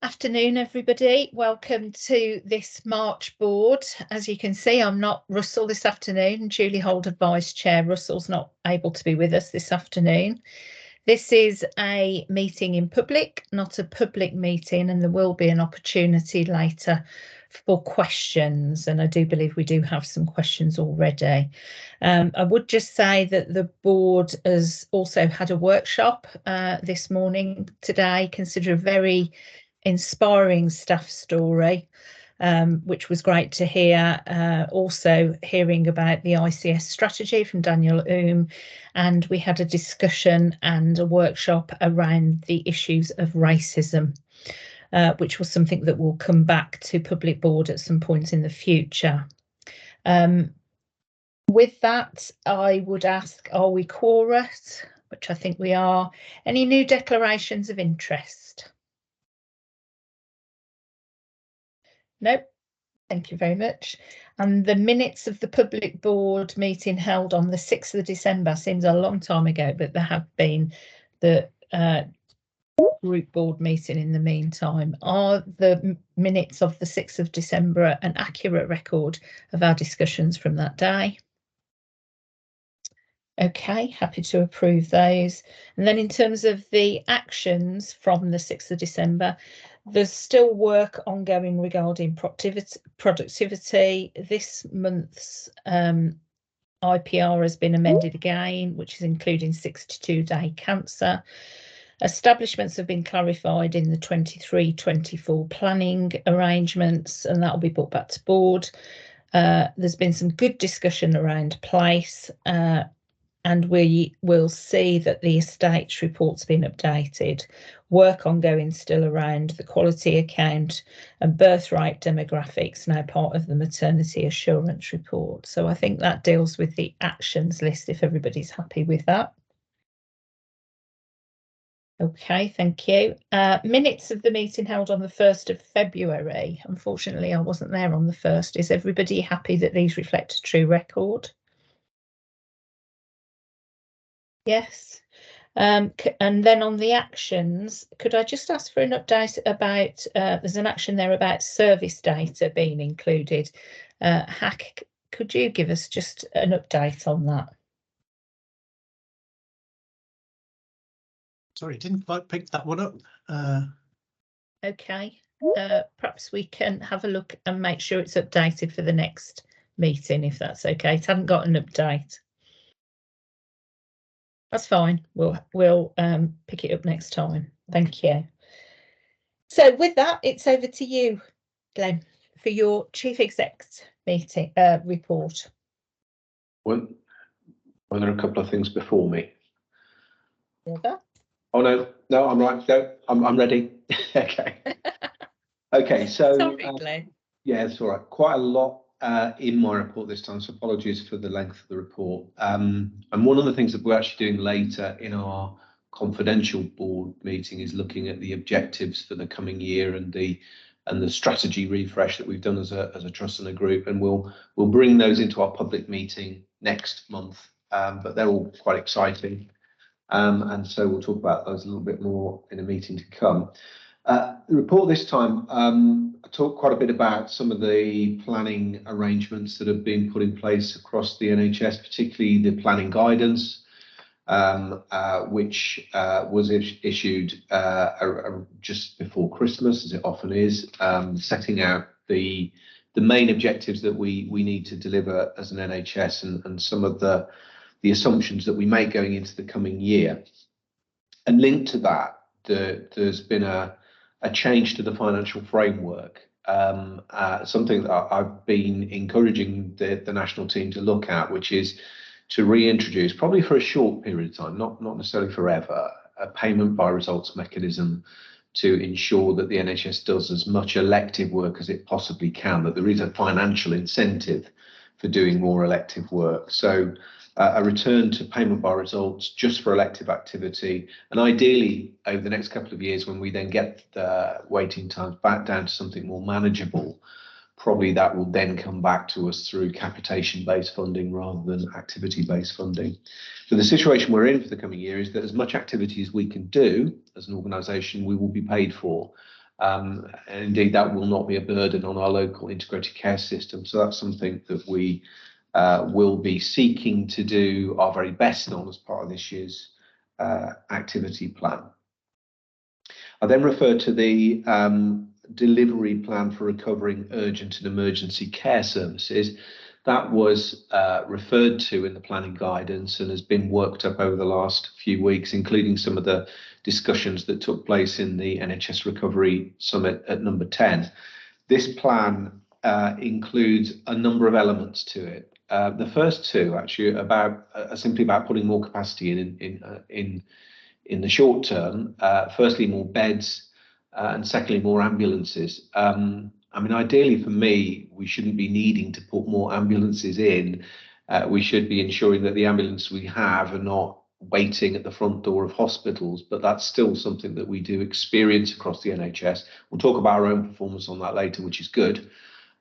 Afternoon, everybody. Welcome to this March board. As you can see, I'm not Russell this afternoon. Julie Holder, Vice Chair. Russell's not able to be with us this afternoon. This is a meeting in public, not a public meeting, and there will be an opportunity later for questions. And I do believe we do have some questions already. I would just say that the board has also had a workshop this morning today. Consider a very inspiring staff story, which was great to hear. Also hearing about the ICS strategy from Daniel Oom, and we had a discussion and a workshop around the issues of racism, which was something that will come back to public board at some point in the future. With that, I would ask, are we quorate? Which I think we are. Any new declarations of interest? Nope. Thank you very much. And the minutes of the public board meeting held on the 6th of December seems a long time ago, but there have been the group board meeting in the meantime. Are the minutes of the 6th of December an accurate record of our discussions from that day? Okay, happy to approve those. And then in terms of the actions from the 6th of December, there's still work ongoing regarding productivity. This month's IPR has been amended again, which is including 62-day cancer. Establishments have been clarified in the 23-24 planning arrangements, and that will be brought back to board. There's been some good discussion around place, and we will see that the estates report's been updated. Work ongoing still around the quality account and birthright demographics, now part of the maternity assurance report. So I think that deals with the actions list, if everybody's happy with that. Okay, thank you. Minutes of the meeting held on the 1st of February. Unfortunately, I wasn't there on the 1st. Is everybody happy that these reflect a true record? Yes. And then on the actions, could I just ask for an update about, there's an action there about service data being included. Hack, could you give us just an update on that? Sorry, didn't quite pick that one up. Okay, perhaps we can have a look and make sure it's updated for the next meeting, if that's okay. It hadn't got an update. That's fine. We'll pick it up next time. Thank you. So with that, it's over to you, Glenn, for your Chief Exec's meeting report. Well, there are a couple of things before me. Yeah. Oh no, I'm right. No, I'm ready. Okay. Okay, so sorry, Glenn. Yeah, it's all right. Quite a lot in my report this time, so apologies for the length of the report. And one of the things that we're actually doing later in our confidential board meeting is looking at the objectives for the coming year and the strategy refresh that we've done as a trust and a group, and we'll bring those into our public meeting next month. But they're all quite exciting, and so we'll talk about those a little bit more in a meeting to come. The report this time, I talked quite a bit about some of the planning arrangements that have been put in place across the NHS, particularly the planning guidance, which was issued just before Christmas, as it often is, setting out the main objectives that we need to deliver as an NHS and some of the assumptions that we make going into the coming year. And linked to that, there's been a change to the financial framework, something that I've been encouraging the national team to look at, which is to reintroduce, probably for a short period of time, not necessarily forever, a payment by results mechanism to ensure that the NHS does as much elective work as it possibly can, that there is a financial incentive for doing more elective work. So a return to payment by results just for elective activity, and ideally over the next couple of years, when we then get the waiting times back down to something more manageable, probably that will then come back to us through capitation-based funding rather than activity-based funding. So the situation we're in for the coming year is that as much activity as we can do as an organisation, we will be paid for. And indeed, that will not be a burden on our local integrated care system. So that's something that we will be seeking to do our very best on as part of this year's activity plan. I then refer to the delivery plan for recovering urgent and emergency care services. That was referred to in the planning guidance and has been worked up over the last few weeks, including some of the discussions that took place in the NHS Recovery Summit at number 10. This plan includes a number of elements to it. The first two actually are simply about putting more capacity in the short term. Firstly, more beds, and secondly, more ambulances. I mean, ideally for me, we shouldn't be needing to put more ambulances in. We should be ensuring that the ambulances we have are not waiting at the front door of hospitals, but that's still something that we do experience across the NHS. We'll talk about our own performance on that later, which is good.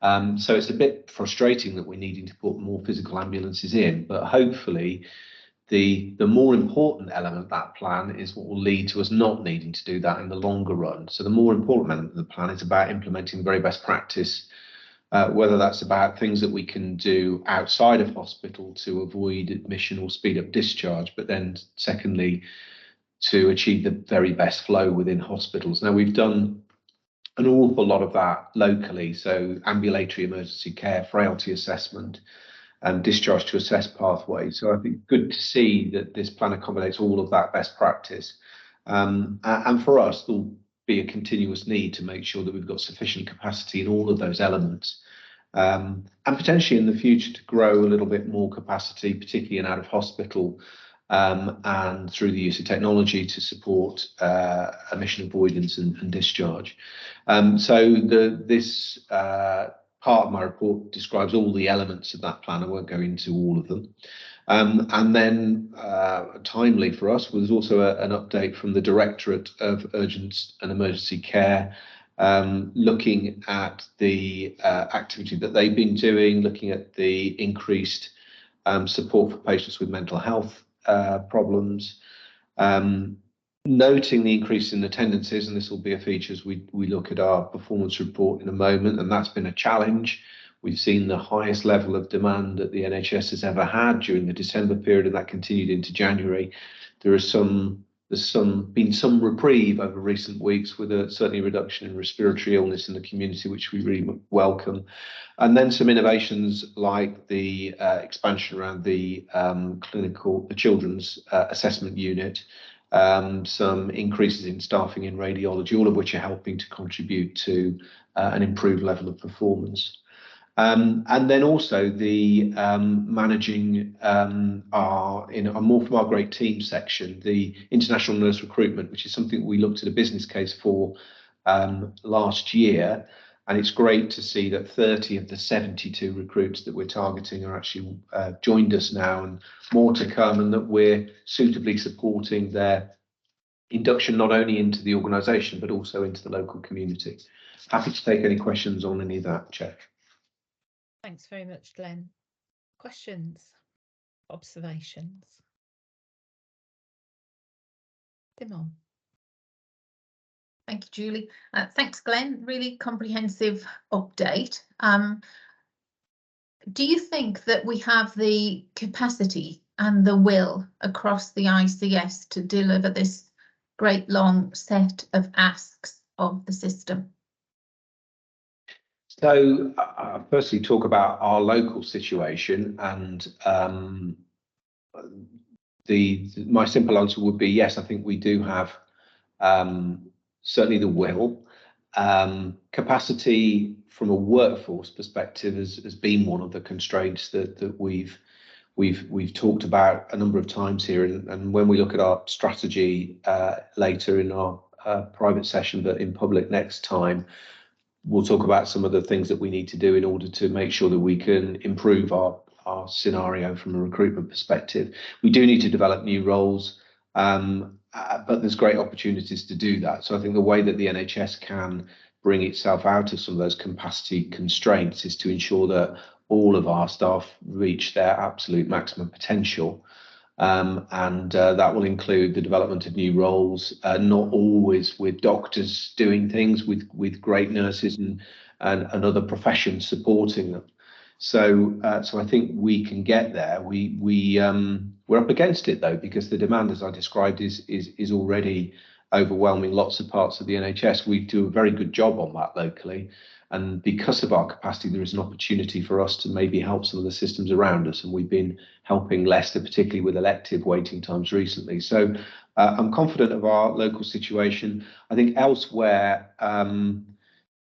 So it's a bit frustrating that we're needing to put more physical ambulances in, but hopefully the more important element of that plan is what will lead to us not needing to do that in the longer run. So the more important element of the plan is about implementing very best practice, whether that's about things that we can do outside of hospital to avoid admission or speed up discharge, but then secondly, to achieve the very best flow within hospitals. Now, we've done an awful lot of that locally, so ambulatory emergency care, frailty assessment, and discharge to assess pathway. So I think good to see that this plan accommodates all of that best practice. And for us, there'll be a continuous need to make sure that we've got sufficient capacity in all of those elements. And potentially in the future to grow a little bit more capacity, particularly in out of hospital, and through the use of technology to support admission avoidance and discharge. So this part of my report describes all the elements of that plan. I won't go into all of them. And then timely for us was also an update from the Directorate of Urgent and Emergency Care, looking at the activity that they've been doing, looking at the increased support for patients with mental health problems, noting the increase in attendances, and this will be a feature as we look at our performance report in a moment, and that's been a challenge. We've seen the highest level of demand that the NHS has ever had during the December period, and that continued into January. There's been some reprieve over recent weeks, with certainly a reduction in respiratory illness in the community, which we really welcome. And then some innovations like the expansion around the children's assessment unit, some increases in staffing in radiology, all of which are helping to contribute to an improved level of performance. And then also the managing from our great team section, the international nurse recruitment, which is something we looked at a business case for last year. And it's great to see that 30 of the 72 recruits that we're targeting are actually joined us now, and more to come, and that we're suitably supporting their induction not only into the organisation but also into the local community. Happy to take any questions on any of that, Chair. Thanks very much, Glenn. Questions, observations? Dimon. Thank you, Julie. Thanks, Glenn. Really comprehensive update. Do you think that we have the capacity and the will across the ICS to deliver this great long set of asks of the system? So firstly, talk about our local situation, and my simple answer would be yes. I think we do have certainly the will. Capacity from a workforce perspective has been one of the constraints that we've talked about a number of times here, and when we look at our strategy later in our private session, but in public next time, we'll talk about some of the things that we need to do in order to make sure that we can improve our scenario from a recruitment perspective. We do need to develop new roles, but there's great opportunities to do that. So I think the way that the NHS can bring itself out of some of those capacity constraints is to ensure that all of our staff reach their absolute maximum potential. and that will include the development of new roles, not always with doctors doing things, with great nurses and other professions supporting them. So I think we can get there. We're up against it though, because the demand, as I described, is already overwhelming lots of parts of the NHS. We do a very good job on that locally, and because of our capacity, there is an opportunity for us to maybe help some of the systems around us, and we've been helping Leicester, particularly with elective waiting times recently. So I'm confident of our local situation. I think elsewhere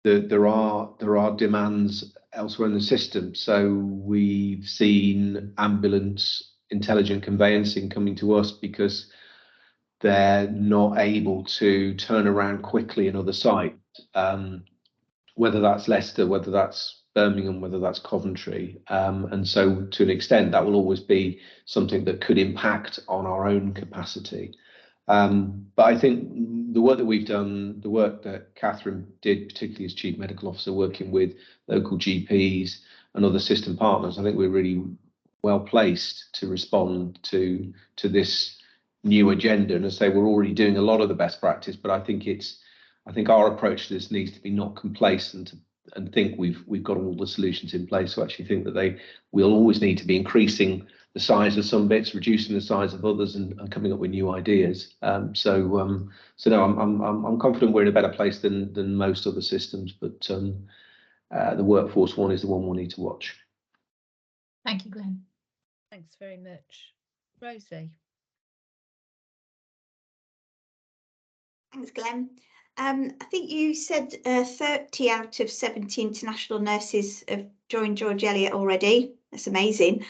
there are demands elsewhere in the system. So we've seen ambulance intelligent conveyancing coming to us because they're not able to turn around quickly in other sites, whether that's Leicester, whether that's Birmingham, whether that's Coventry. And so to an extent, that will always be something that could impact on our own capacity. But I think the work that we've done, the work that Catherine did, particularly as Chief Medical Officer, working with local GPs and other system partners, I think we're really well placed to respond to this new agenda. And as I say, we're already doing a lot of the best practice, but I think our approach to this needs to be not complacent and think we've got all the solutions in place. So actually think that we'll always need to be increasing the size of some bits, reducing the size of others, and coming up with new ideas. So no, I'm confident we're in a better place than most other systems, but the workforce one is the one we'll need to watch. Thank you, Glenn. Thanks very much. Rosie. Thanks, Glenn. I think you said 30 out of 70 international nurses have joined George Eliot already. That's amazing.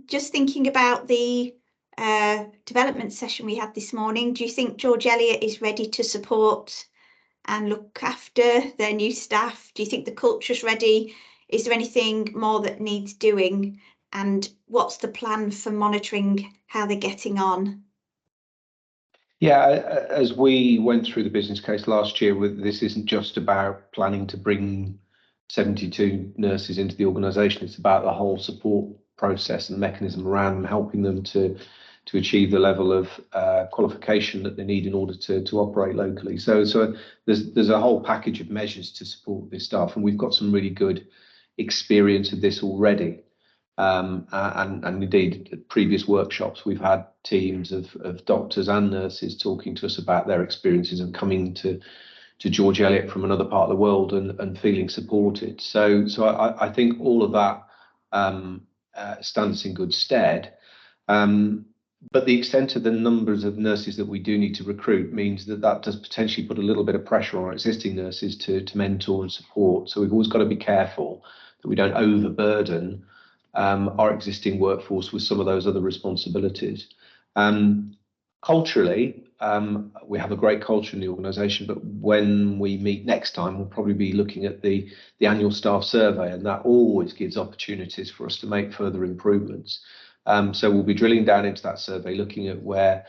Just thinking about the development session we had this morning, do you think George Eliot is ready to support and look after their new staff? Do you think the culture's ready? Is there anything more that needs doing? And what's the plan for monitoring how they're getting on? Yeah, as we went through the business case last year, this isn't just about planning to bring 72 nurses into the organisation. It's about the whole support process and mechanism around them, helping them to achieve the level of qualification that they need in order to operate locally. So there's a whole package of measures to support this staff, and we've got some really good experience of this already. And indeed, at previous workshops, we've had teams of doctors and nurses talking to us about their experiences of coming to George Eliot from another part of the world and feeling supported. So I think all of that stands in good stead. But the extent of the numbers of nurses that we do need to recruit means that does potentially put a little bit of pressure on our existing nurses to mentor and support. So we've always got to be careful that we don't overburden our existing workforce with some of those other responsibilities. Culturally, we have a great culture in the organisation, but when we meet next time, we'll probably be looking at the annual staff survey, and that always gives opportunities for us to make further improvements. So we'll be drilling down into that survey, looking at where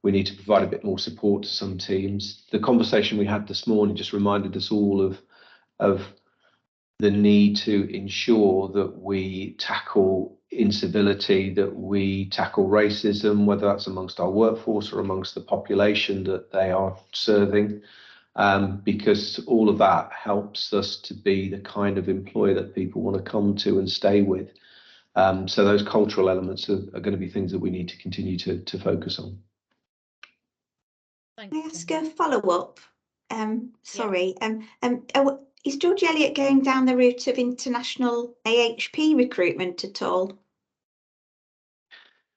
we need to provide a bit more support to some teams. The conversation we had this morning just reminded us all of the need to ensure that we tackle incivility, that we tackle racism, whether that's amongst our workforce or amongst the population that they are serving, because all of that helps us to be the kind of employer that people want to come to and stay with. So those cultural elements are going to be things that we need to continue to focus on. Can I ask a follow-up? Sorry. Is George Eliot going down the route of international AHP recruitment at all?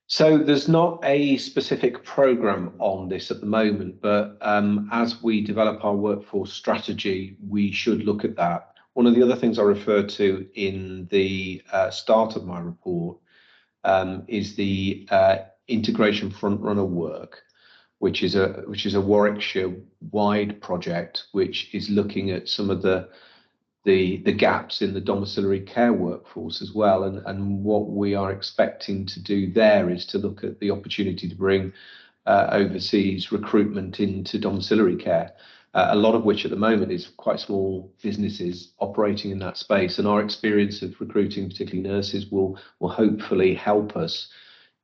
So there's not a specific programme on this at the moment, but as we develop our workforce strategy, we should look at that. One of the other things I referred to in the start of my report is the integration frontrunner work, which is a Warwickshire-wide project, which is looking at some of the gaps in the domiciliary care workforce as well. And what we are expecting to do there is to look at the opportunity to bring overseas recruitment into domiciliary care, a lot of which at the moment is quite small businesses operating in that space. And our experience of recruiting particularly nurses will hopefully help us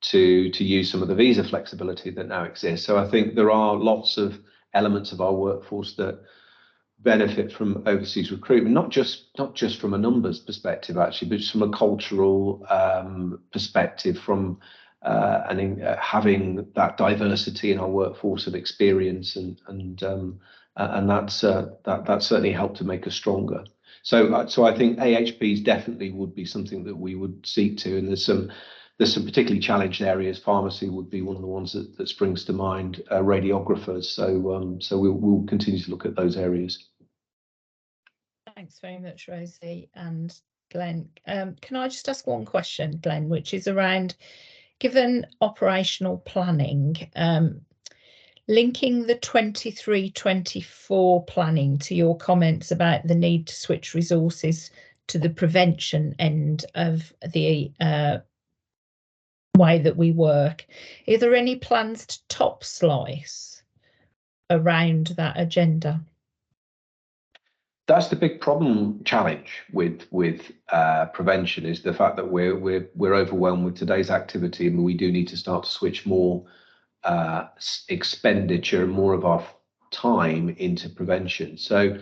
to use some of the visa flexibility that now exists. So I think there are lots of elements of our workforce that benefit from overseas recruitment, not just from a numbers perspective actually, but just from a cultural perspective, from having that diversity in our workforce of experience, and that's that certainly helped to make us stronger. So I think AHPs definitely would be something that we would seek to, and there's some particularly challenged areas. Pharmacy would be one of the ones that springs to mind, radiographers. So we'll continue to look at those areas. Thanks very much, Rosie and Glenn. Can I just ask one question, Glenn, which is around, given operational planning, linking the 23-24 planning to your comments about the need to switch resources to the prevention end of the way that we work. Are there any plans to top slice around that agenda? That's the big challenge with prevention, is the fact that we're overwhelmed with today's activity, and we do need to start to switch more expenditure and more of our time into prevention. So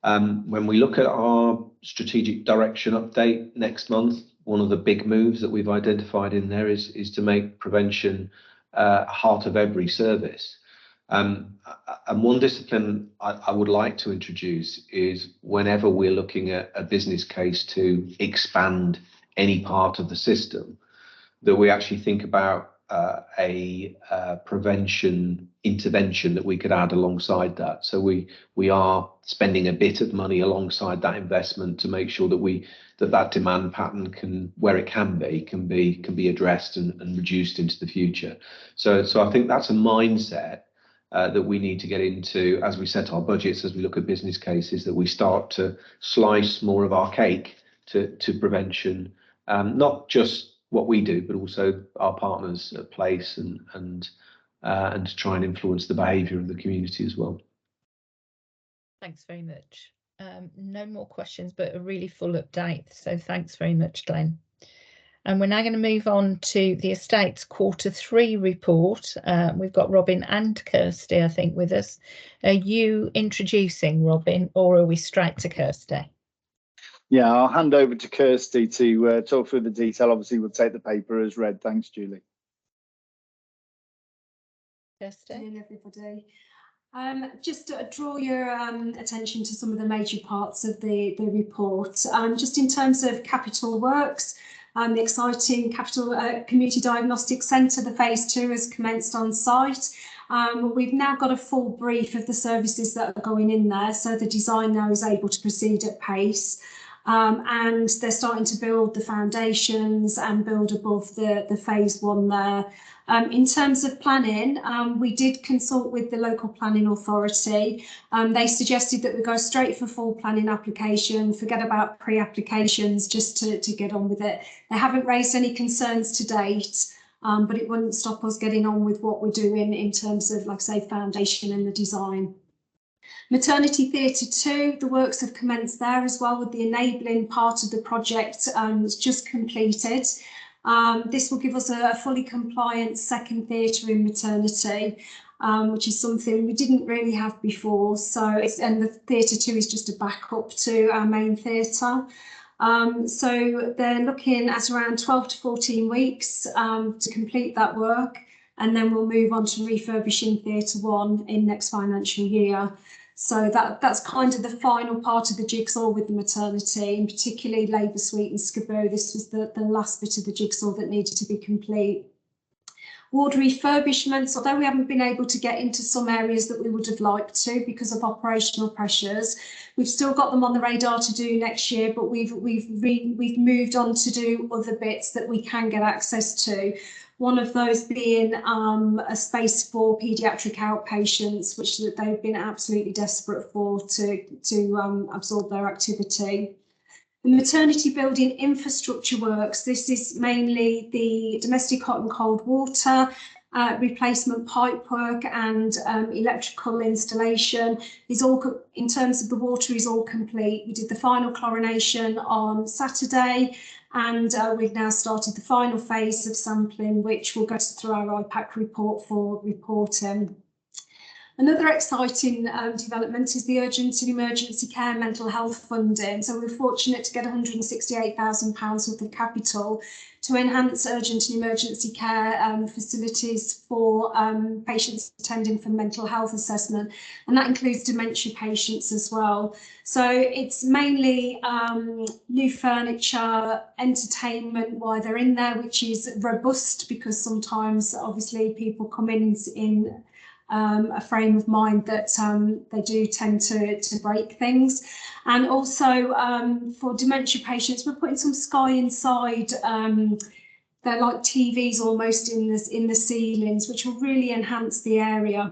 when we look at our strategic direction update next month, one of the big moves that we've identified in there is to make prevention heart of every service. And one discipline I would like to introduce is, whenever we're looking at a business case to expand any part of the system, that we actually think about a prevention intervention that we could add alongside that. So we are spending a bit of money alongside that investment to make sure that that demand pattern can be addressed and reduced into the future. So I think that's a mindset that we need to get into as we set our budgets, as we look at business cases, that we start to slice more of our cake to prevention, not just what we do, but also our partners at place, and to try and influence the behaviour of the community as well. Thanks very much. No more questions, but a really full update. So thanks very much, Glenn. And we're now going to move on to the estate's Q3 report. We've got Robin and Kirsty, I think, with us. Are you introducing Robin, or are we straight to Kirsty? Yeah, I'll hand over to Kirsty to talk through the detail. Obviously, we'll take the paper as read. Thanks, Julie. Kirsty? Good morning, everybody. Just to draw your attention to some of the major parts of the report. Just in terms of capital works, the exciting Capital Community Diagnostic Centre, the phase 2, has commenced on site. We've now got a full brief of the services that are going in there, so the design now is able to proceed at pace. And they're starting to build the foundations and build above the phase 1 there. In terms of planning, we did consult with the local planning authority. They suggested that we go straight for full planning application, forget about pre-applications, just to get on with it. They haven't raised any concerns to date, but it wouldn't stop us getting on with what we're doing in terms of, like I say, foundation and the design. Maternity Theatre 2, the works have commenced there as well, with the enabling part of the project just completed. This will give us a fully compliant second theatre in maternity, which is something we didn't really have before. And the Theatre 2 is just a backup to our main theatre. So they're looking at around 12 to 14 weeks to complete that work, and then we'll move on to refurbishing Theatre 1 in next financial year. So that's kind of the final part of the jigsaw with the maternity, and particularly Labour Suite and Skiboo. This was the last bit of the jigsaw that needed to be complete. Ward refurbishments, although we haven't been able to get into some areas that we would have liked to because of operational pressures, we've still got them on the radar to do next year, but we've moved on to do other bits that we can get access to. One of those being a space for paediatric outpatients, which they've been absolutely desperate for to absorb their activity. The maternity building infrastructure works, this is mainly the domestic hot and cold water, replacement pipework and electrical installation is all, in terms of the water, is all complete. We did the final chlorination on Saturday, and we've now started the final phase of sampling, which will go through our IPAC report for reporting. Another exciting development is the urgent and emergency care mental health funding. So we're fortunate to get £168,000 worth of capital to enhance urgent and emergency care facilities for patients attending for mental health assessment, and that includes dementia patients as well. So it's mainly new furniture, entertainment while they're in there, which is robust, because sometimes obviously people come in a frame of mind that they do tend to break things. And also for dementia patients, we're putting some sky inside. They're like TVs almost in the ceilings, which will really enhance the area.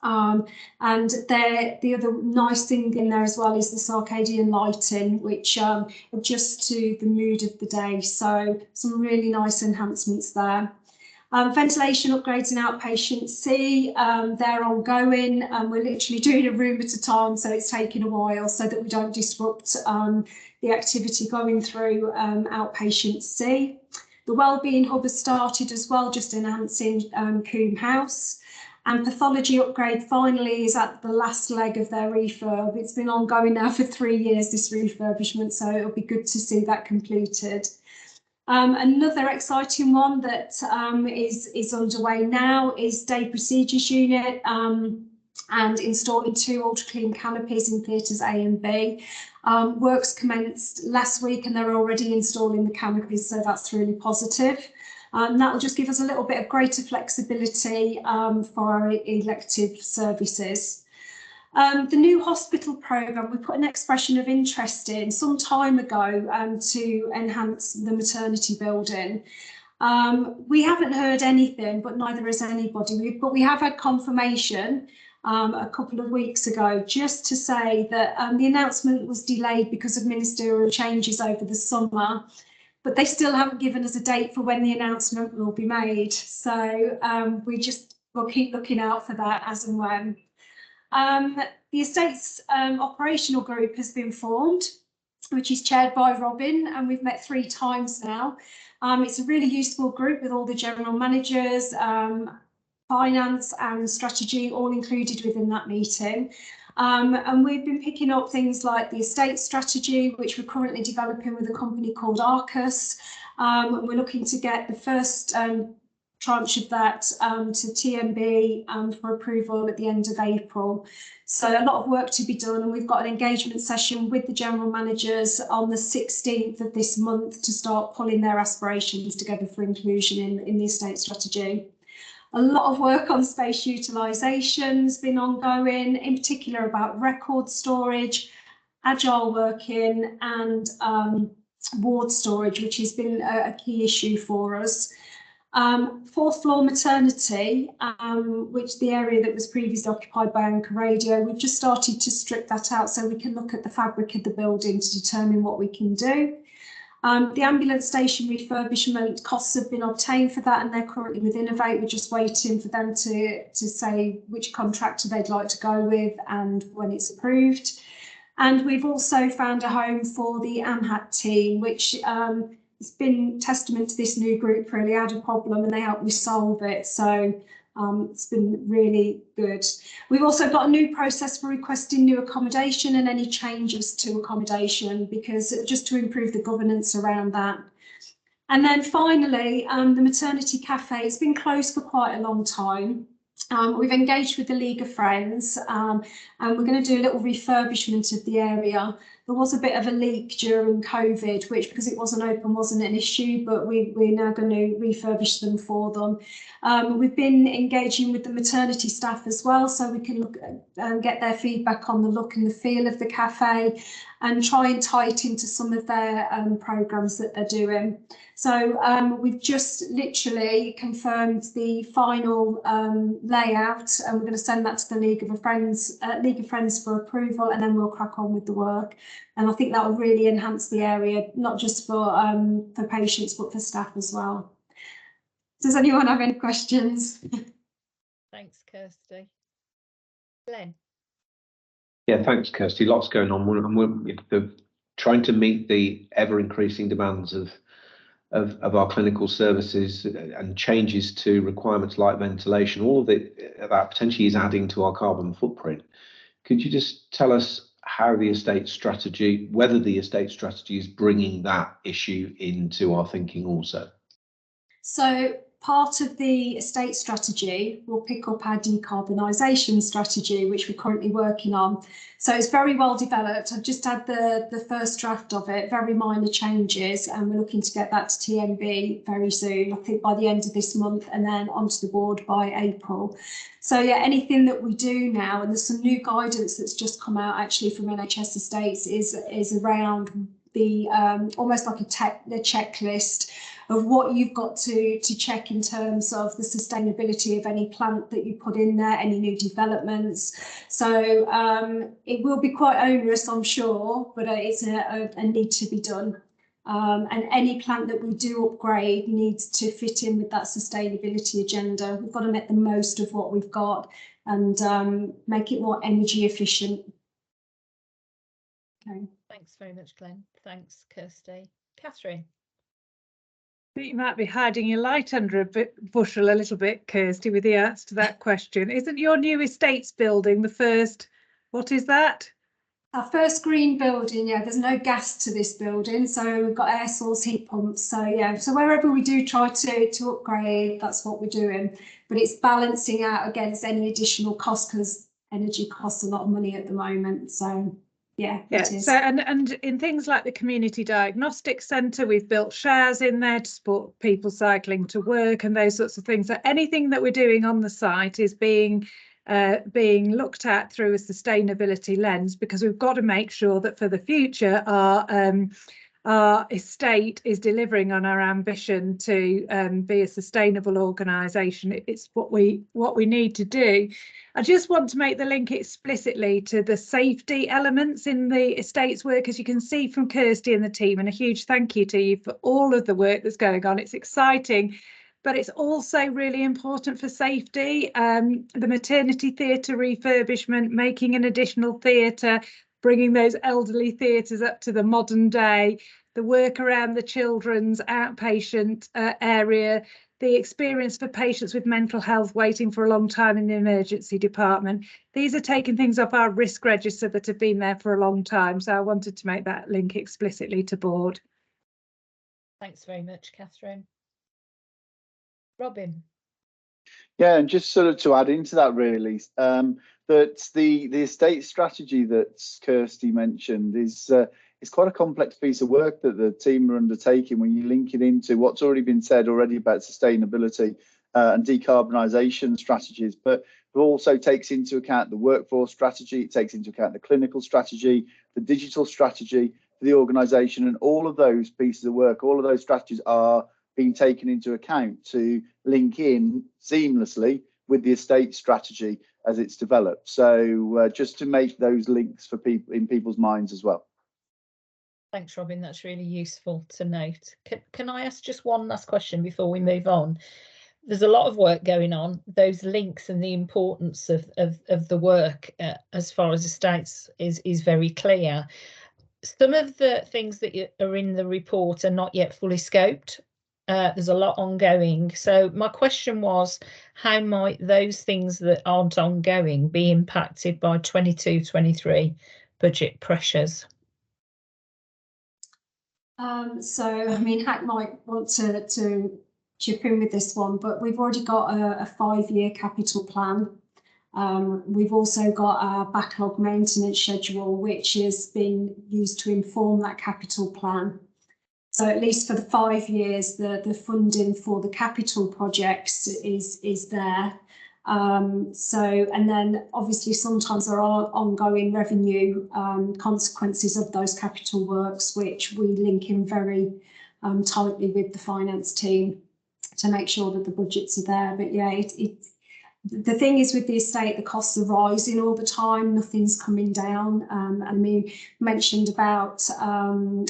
And the other nice thing in there as well is the circadian lighting, which adjusts to the mood of the day. So some really nice enhancements there. Ventilation upgrades in outpatient C, they're ongoing. We're literally doing a room at a time, so it's taking a while so that we don't disrupt the activity going through outpatient C. The wellbeing hub has started as well, just enhancing Coombe House. And pathology upgrade finally is at the last leg of their refurb. It's been ongoing now for 3 years, this refurbishment, so it'll be good to see that completed. Another exciting one that is underway now is day procedures unit and installing 2 ultra clean canopies in theatres A and B. Works commenced last week and they're already installing the canopies, so that's really positive. That will just give us a little bit of greater flexibility for our elective services. The new hospital programme, we put an expression of interest in some time ago to enhance the maternity building. We haven't heard anything, but neither has anybody. But we have had confirmation a couple of weeks ago, just to say that the announcement was delayed because of ministerial changes over the summer, but they still haven't given us a date for when the announcement will be made. So we'll keep looking out for that as and when. The estate's operational group has been formed, which is chaired by Robin, and we've met 3 times now. It's a really useful group with all the general managers, finance and strategy all included within that meeting. And we've been picking up things like the estate strategy, which we're currently developing with a company called Arcus. We're looking to get the first tranche of that to TMB for approval at the end of April. So a lot of work to be done, and we've got an engagement session with the general managers on the 16th of this month to start pulling their aspirations together for inclusion in the estate strategy. A lot of work on space utilisation has been ongoing, in particular about record storage, agile working and ward storage, which has been a key issue for us. 4th floor maternity, which the area that was previously occupied by Anchor Radio, we've just started to strip that out so we can look at the fabric of the building to determine what we can do. The ambulance station refurbishment costs have been obtained for that, and they're currently with Innovate. We're just waiting for them to say which contractor they'd like to go with and when it's approved. And we've also found a home for the AMHAT team, which it's been testament to this new group. Really had a problem and they helped me solve it, so it's been really good. We've also got a new process for requesting new accommodation and any changes to accommodation, because just to improve the governance around that. And then finally, the maternity cafe has been closed for quite a long time. We've engaged with the League of Friends and we're going to do a little refurbishment of the area. There was a bit of a leak during COVID, which, because it wasn't open, wasn't an issue, but we're now going to refurbish them for them. We've been engaging with the maternity staff as well, so we can look at, get their feedback on the look and the feel of the cafe and try and tie it into some of their programmes that they're doing. So we've just literally confirmed the final layout, and we're going to send that to the League of Friends for approval, and then we'll crack on with the work. And I think that will really enhance the area, not just for patients but for staff as well. Does anyone have any questions? Thanks, Kirsty. Glenn. Yeah, thanks, Kirsty. Lots going on. We're trying to meet the ever increasing demands of our clinical services and changes to requirements like ventilation. All of it that potentially is adding to our carbon footprint. Could you just tell us how the estate strategy, whether the estate strategy is bringing that issue into our thinking also? So part of the estate strategy will pick up our decarbonisation strategy, which we're currently working on. So it's very well developed. I've just had the first draft of it, very minor changes, and we're looking to get that to TMB very soon, I think by the end of this month, and then onto the board by April. So yeah, anything that we do now, and there's some new guidance that's just come out actually from NHS Estates, is around the almost like a checklist of what you've got to check in terms of the sustainability of any plant that you put in there, any new developments. So it will be quite onerous, I'm sure, but it's a need to be done. And any plant that we do upgrade needs to fit in with that sustainability agenda. We've got to make the most of what we've got and make it more energy efficient. Okay. Thanks very much, Glenn. Thanks, Kirsty. Catherine. I think you might be hiding your light under a bushel a little bit, Kirsty, with the answer to that question. Isn't your new estates building the first? What is that? Our first green building, yeah, there's no gas to this building, so we've got air source heat pumps. So yeah, so wherever we do try to upgrade, that's what we're doing. But it's balancing out against any additional costs because energy costs a lot of money at the moment. So yeah, it is. So and in things like the community diagnostic centre, we've built showers in there to support people cycling to work and those sorts of things. So anything that we're doing on the site is being looked at through a sustainability lens, because we've got to make sure that for the future our estate is delivering on our ambition to be a sustainable organisation. It's what we need to do. I just want to make the link explicitly to the safety elements in the estates work, as you can see from Kirsty and the team, and a huge thank you to you for all of the work that's going on. It's exciting, but it's also really important for safety. The maternity theatre refurbishment, making an additional theatre, bringing those elderly theatres up to the modern day, the work around the children's outpatient area, the experience for patients with mental health waiting for a long time in the emergency department. These are taking things off our risk register that have been there for a long time. So I wanted to make that link explicitly to board. Thanks very much, Catherine. Robin. Yeah, and just sort of to add into that really, that the estate strategy that Kirsty mentioned is quite a complex piece of work that the team are undertaking when you link it into what's already been said already about sustainability and decarbonisation strategies, but it also takes into account the workforce strategy, it takes into account the clinical strategy, the digital strategy for the organisation, and all of those pieces of work, all of those strategies are being taken into account to link in seamlessly with the estate strategy as it's developed. So just to make those links for people in people's minds as well. Thanks, Robin. That's really useful to note. Can I ask just one last question before we move on? There's a lot of work going on. Those links and the importance of the work as far as estates is very clear. Some of the things that are in the report are not yet fully scoped. There's a lot ongoing. So my question was, how might those things that aren't ongoing be impacted by 22-23 budget pressures? So, I mean, Hack might want to chip in with this one, but we've already got a 5-year capital plan. We've also got our backlog maintenance schedule, which has been used to inform that capital plan. So at least for the 5 years, the funding for the capital projects is there. And then obviously sometimes there are ongoing revenue consequences of those capital works, which we link in very tightly with the finance team to make sure that the budgets are there. But yeah, the thing is with the estate, the costs are rising all the time, nothing's coming down. And I mean, mentioned about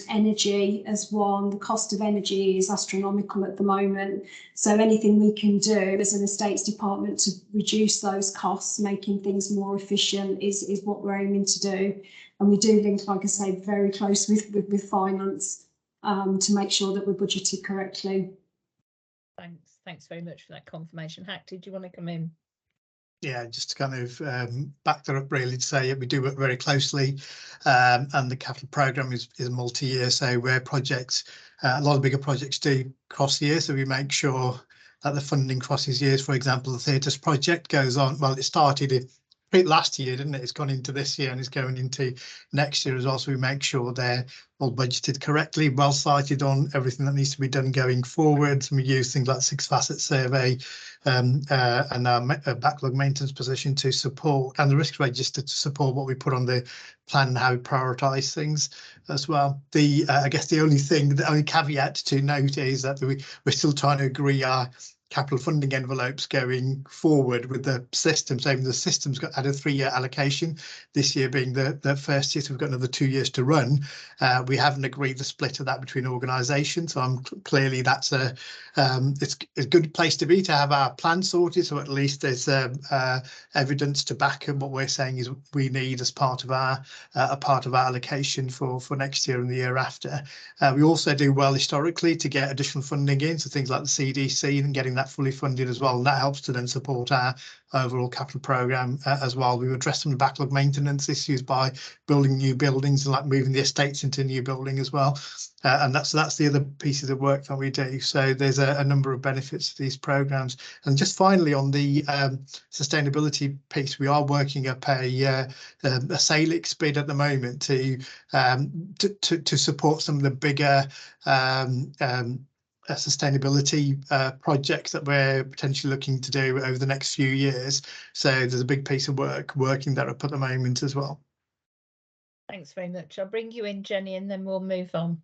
energy as one, the cost of energy is astronomical at the moment. So anything we can do as an estates department to reduce those costs, making things more efficient is what we're aiming to do. And we do link, like I say, very close with finance to make sure that we're budgeted correctly. Thanks very much for that confirmation. Hack, did you want to come in? Yeah, just to kind of back that up really, to say we do work very closely, and the capital programme is multi-year, so where projects, a lot of bigger projects do cross the year, so we make sure that the funding crosses years. For example, the theatres project goes on, well, it started last year, didn't it? It's gone into this year and it's going into next year as well, so we make sure they're all budgeted correctly, well cited on everything that needs to be done going forward. And we use things like 6-facet survey and our backlog maintenance position to support, and the risk register to support what we put on the plan and how we prioritise things as well. I guess the only caveat to note is that we're still trying to agree our capital funding envelopes going forward with the system. So the system's had a 3-year allocation, this year being the first year, so we've got another 2 years to run. We haven't agreed the split of that between organisations, so clearly that's it's a good place to be, to have our plan sorted, so at least there's evidence to back up what we're saying is we need as part of our allocation for next year and the year after. We also do well historically to get additional funding in, so things like the CDC and getting that fully funded as well, and that helps to then support our overall capital programme as well. We've addressed some backlog maintenance issues by building new buildings and like moving the estates into a new building as well, and that's the other pieces of work that we do. So there's a number of benefits to these programmes. And just finally on the sustainability piece, we are working up a Salix bid at the moment to support some of the bigger sustainability projects that we're potentially looking to do over the next few years. So there's a big piece of work working that up at the moment as well. Thanks very much. I'll bring you in, Jenny, and then we'll move on.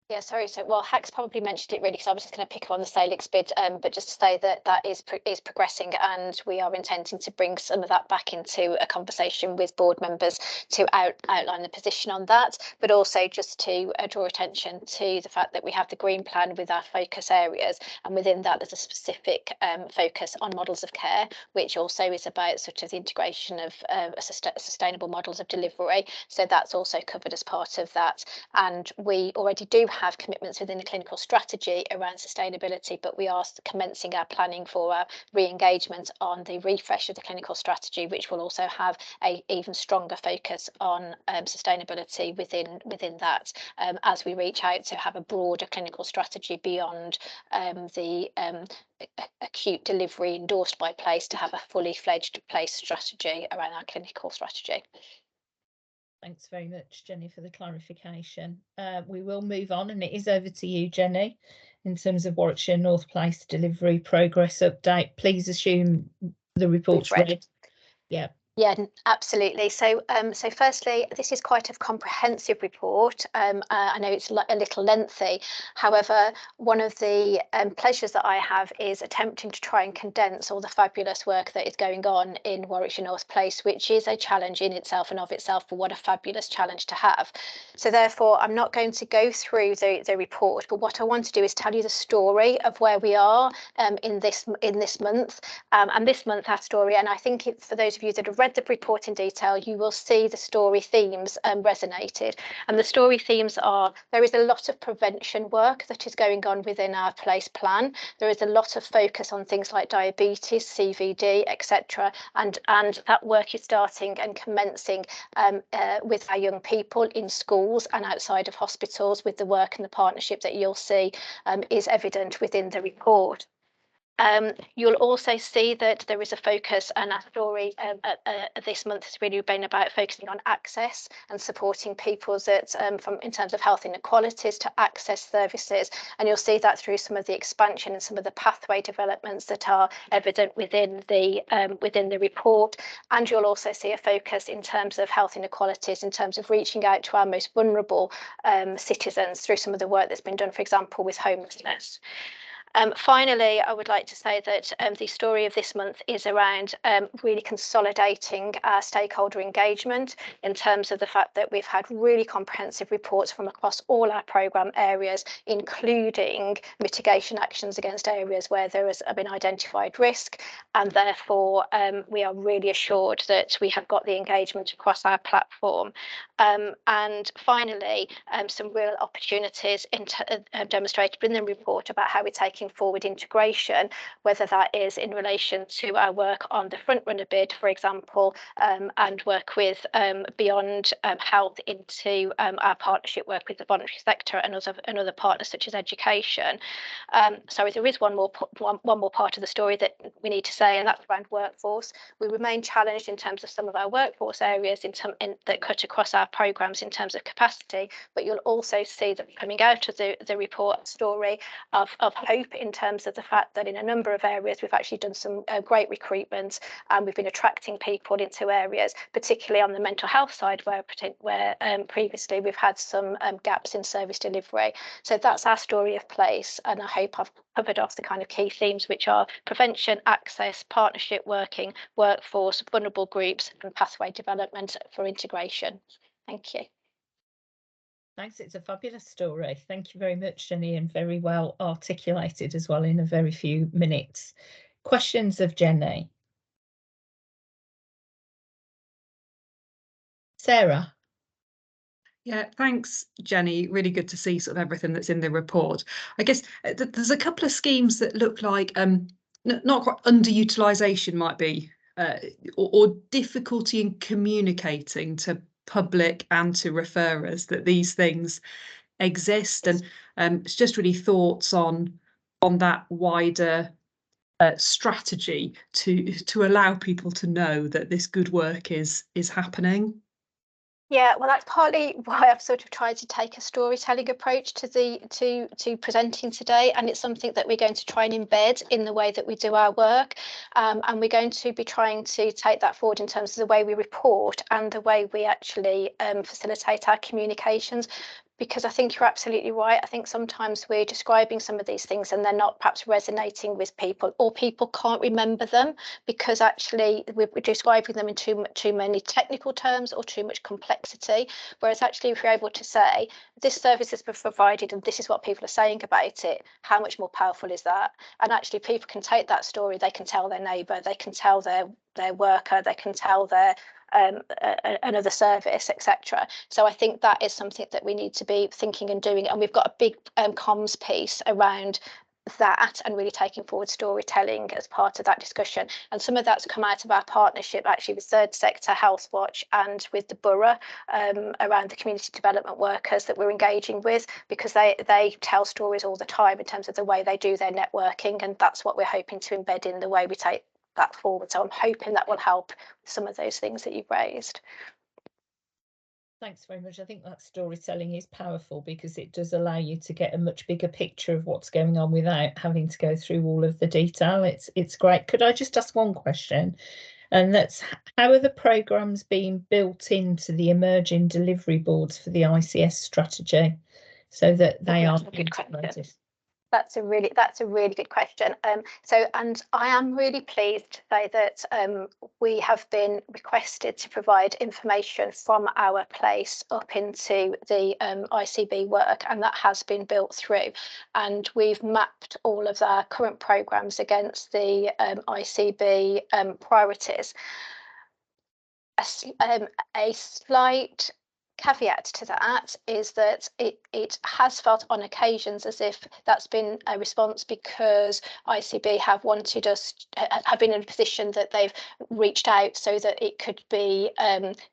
Yeah, sorry. So, well, Hack's probably mentioned it really, so I was just going to pick up on the Salix bid, but just to say that that is progressing, and we are intending to bring some of that back into a conversation with board members to outline the position on that, but also just to draw attention to the fact that we have the green plan with our focus areas, and within that there's a specific focus on models of care, which also is about sort of the integration of sustainable models of delivery. So that's also covered as part of that, and we already do have commitments within the clinical strategy around sustainability, but we are commencing our planning for our re-engagement on the refresh of the clinical strategy, which will also have a even stronger focus on sustainability within that, as we reach out to have a broader clinical strategy beyond the acute delivery endorsed by PLACE, to have a fully fledged PLACE strategy around our clinical strategy. Thanks very much, Jenny, for the clarification. We will move on, and it is over to you, Jenny, in terms of Warwickshire North Place delivery progress update. Please assume the report's read. Yeah. Yeah, absolutely. So, so firstly, this is quite a comprehensive report. I know it's a little lengthy. However, one of the pleasures that I have is attempting to try and condense all the fabulous work that is going on in Warwickshire North Place, which is a challenge in itself and of itself, but what a fabulous challenge to have. So therefore, I'm not going to go through the report, but what I want to do is tell you the story of where we are in this month, and this month our story. And I think it's, for those of you that have read the report in detail, you will see the story themes resonated, and the story themes are: there is a lot of prevention work that is going on within our PLACE plan. There is a lot of focus on things like diabetes, CVD, etc., and that work is starting and commencing with our young people in schools and outside of hospitals, with the work and the partnership that you'll see is evident within the report. You'll also see that there is a focus, and our story this month has really been about focusing on access and supporting people that in terms of health inequalities to access services, and you'll see that through some of the expansion and some of the pathway developments that are evident within the report. And you'll also see a focus in terms of health inequalities, in terms of reaching out to our most vulnerable citizens through some of the work that's been done, for example, with homelessness. Finally, I would like to say that the story of this month is around really consolidating our stakeholder engagement in terms of the fact that we've had really comprehensive reports from across all our programme areas, including mitigation actions against areas where there has been identified risk, and therefore we are really assured that we have got the engagement across our platform. And finally, some real opportunities demonstrated in the report about how we're taking forward integration, whether that is in relation to our work on the front runner bid, for example, and work with beyond health into our partnership work with the voluntary sector and other partners such as education. Sorry, there is one more part of the story that we need to say, and that's around workforce. We remain challenged in terms of some of our workforce areas that cut across our programmes in terms of capacity, but you'll also see that coming out of the report story of hope in terms of the fact that in a number of areas we've actually done some great recruitment, and we've been attracting people into areas, particularly on the mental health side where previously we've had some gaps in service delivery. So that's our story of place, and I hope I've covered off the kind of key themes, which are prevention, access, partnership working, workforce, vulnerable groups, and pathway development for integration. Thank you. Thanks, it's a fabulous story. Thank you very much, Jenny, and very well articulated as well in a very few minutes. Questions of Jenny? Sarah? Yeah, thanks, Jenny. Really good to see sort of everything that's in the report. I guess there's a couple of schemes that look like not quite underutilisation might be, or difficulty in communicating to public and to referrers that these things exist, and it's just really thoughts on that wider strategy to allow people to know that this good work is happening. Yeah, well, that's partly why I've sort of tried to take a storytelling approach to presenting today, and it's something that we're going to try and embed in the way that we do our work, and we're going to be trying to take that forward in terms of the way we report and the way we actually facilitate our communications. Because I think you're absolutely right. I think sometimes we're describing some of these things and they're not perhaps resonating with people, or people can't remember them because actually we're describing them in too many technical terms or too much complexity. Whereas actually if you're able to say this service has been provided and this is what people are saying about it, how much more powerful is that? And actually people can take that story, they can tell their neighbour, they can tell their worker, they can tell their another service, etc. So I think that is something that we need to be thinking and doing, and we've got a big comms piece around that and really taking forward storytelling as part of that discussion. And some of that's come out of our partnership actually with Third Sector, Health Watch, and with the borough around the community development workers that we're engaging with, because they tell stories all the time in terms of the way they do their networking, and that's what we're hoping to embed in the way we take that forward. So I'm hoping that will help with some of those things that you've raised. Thanks very much. I think that storytelling is powerful because it does allow you to get a much bigger picture of what's going on without having to go through all of the detail. It's great. Could I just ask one question? And that's, how are the programmes being built into the emerging delivery boards for the ICS strategy so that they are integrated? That's a really good question. And I am really pleased to say that we have been requested to provide information from our place up into the ICB work, and that has been built through. And we've mapped all of our current programmes against the ICB priorities. A slight caveat to that is that it has felt on occasions as if that's been a response because ICB have wanted us, have been in a position that they've reached out so that it could be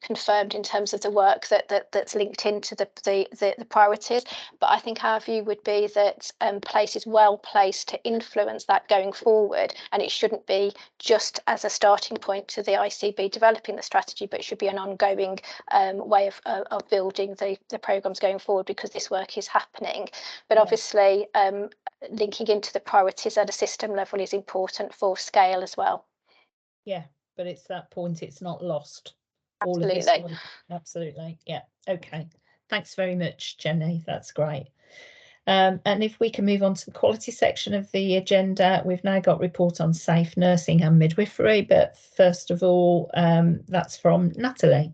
confirmed in terms of the work that's linked into the priorities. But I think our view would be that place is well placed to influence that going forward, and it shouldn't be just as a starting point to the ICB developing the strategy, but it should be an ongoing way of building the programmes going forward, because this work is happening. But obviously linking into the priorities at a system level is important for scale as well. Yeah, but it's that point, it's not lost. Absolutely. All of this, absolutely. Yeah, okay. Thanks very much, Jenny. That's great. And if we can move on to the quality section of the agenda, we've now got report on safe nursing and midwifery. But first of all, that's from Natalie.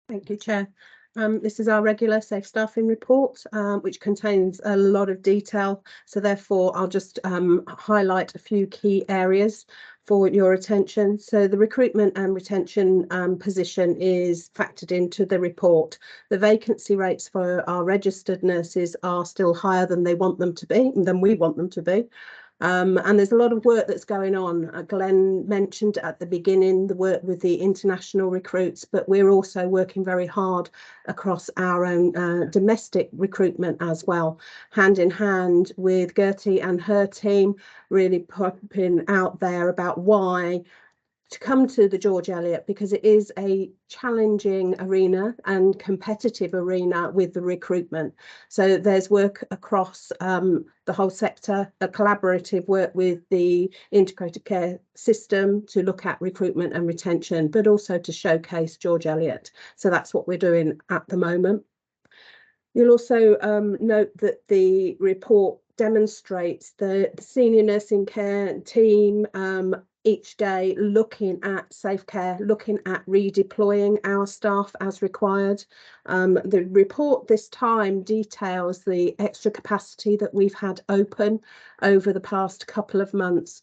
Thank you, Chair. This is our regular safe staffing report, which contains a lot of detail. So therefore, I'll just highlight a few key areas for your attention. So the recruitment and retention position is factored into the report. The vacancy rates for our registered nurses are still higher than we want them to be. And there's a lot of work that's going on. Glenn mentioned at the beginning the work with the international recruits, but we're also working very hard across our own domestic recruitment as well, hand in hand with Gertie and her team, really popping out there about why to come to the George Eliot, because it is a challenging arena and competitive arena with the recruitment. So there's work across the whole sector, a collaborative work with the integrated care system to look at recruitment and retention, but also to showcase George Eliot. So that's what we're doing at the moment. You'll also note that the report demonstrates the senior nursing care team each day looking at safe care, looking at redeploying our staff as required. The report this time details the extra capacity that we've had open over the past couple of months,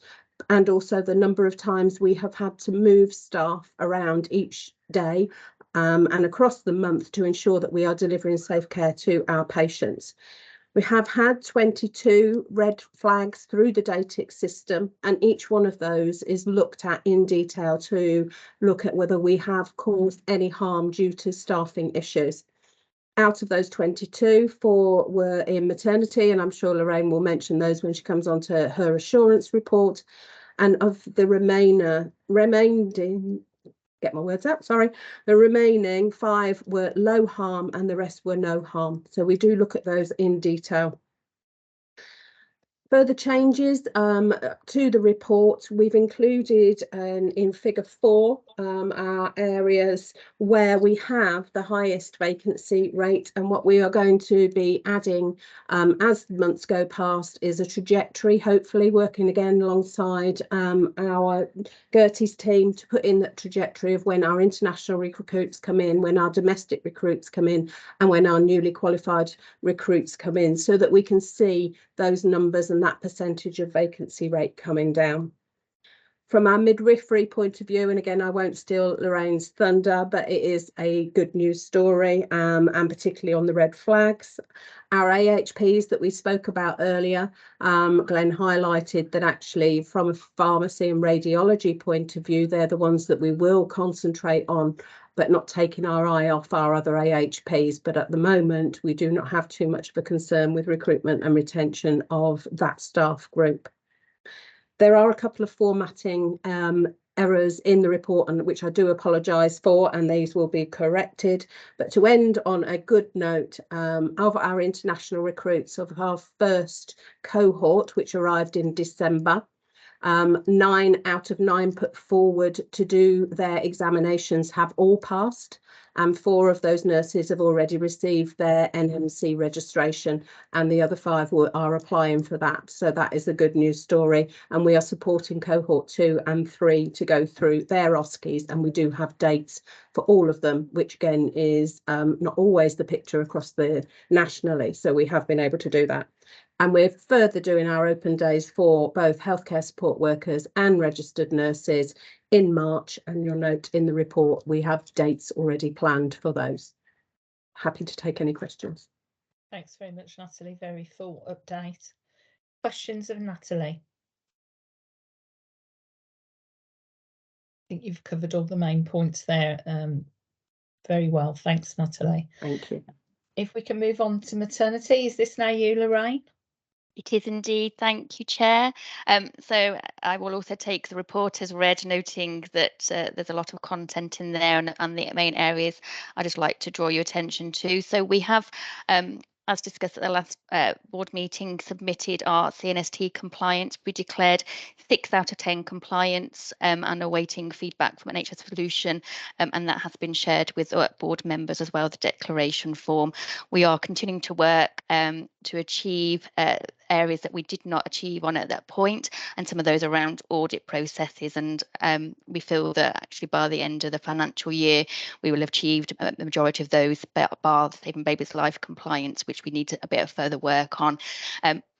and also the number of times we have had to move staff around each day and across the month to ensure that we are delivering safe care to our patients. We have had 22 red flags through the DATIC system, and each one of those is looked at in detail to look at whether we have caused any harm due to staffing issues. Out of those 22, 4 were in maternity, and I'm sure Lorraine will mention those when she comes on to her assurance report. And of the the remaining 5 were low harm and the rest were no harm. So we do look at those in detail. Further changes to the report, we've included in figure 4 our areas where we have the highest vacancy rate, and what we are going to be adding as months go past is a trajectory, hopefully working again alongside our Gertie's team to put in that trajectory of when our international recruits come in, when our domestic recruits come in, and when our newly qualified recruits come in, so that we can see those numbers and that percentage of vacancy rate coming down. From our midwifery point of view, and again, I won't steal Lorraine's thunder, but it is a good news story, and particularly on the red flags. Our AHPs that we spoke about earlier, Glenn highlighted that actually from a pharmacy and radiology point of view, they're the ones that we will concentrate on, but not taking our eye off our other AHPs. But at the moment, we do not have too much of a concern with recruitment and retention of that staff group. There are a couple of formatting errors in the report, and which I do apologise for, and these will be corrected. But to end on a good note, of our international recruits, of our first cohort, which arrived in December, 9 out of 9 put forward to do their examinations have all passed, and 4 of those nurses have already received their NMC registration, and the other 5 are applying for that. So that is a good news story, and we are supporting cohort 2 and 3 to go through their OSCEs, and we do have dates for all of them, which again is not always the picture across the nationally, so we have been able to do that. And we're further doing our open days for both healthcare support workers and registered nurses in March. And you'll note in the report, we have dates already planned for those. Happy to take any questions. Thanks very much, Natalie. Very full update. Questions of Natalie? I think you've covered all the main points there very well. Thanks, Natalie. Thank you. If we can move on to maternity, is this now you, Lorraine? It is indeed. Thank you, Chair. So I will also take the report as read, noting that there's a lot of content in there, and the main areas I'd just like to draw your attention to. So we have as discussed at the last board meeting, submitted our CNST compliance. We declared 6 out of 10 compliance and awaiting feedback from NHS Solution, and that has been shared with board members as well, the declaration form. We are continuing to work to achieve areas that we did not achieve on at that point, and some of those around audit processes, and we feel that actually by the end of the financial year we will have achieved the majority of those, bar Saving Babies Life compliance, which we need a bit of further work on.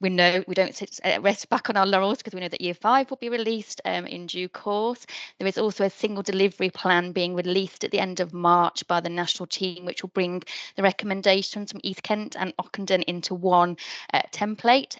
We know we don't rest back on our laurels, because we know that Year 5 will be released in due course. There is also a single delivery plan being released at the end of March by the national team, which will bring the recommendations from East Kent and Ockenden into one template.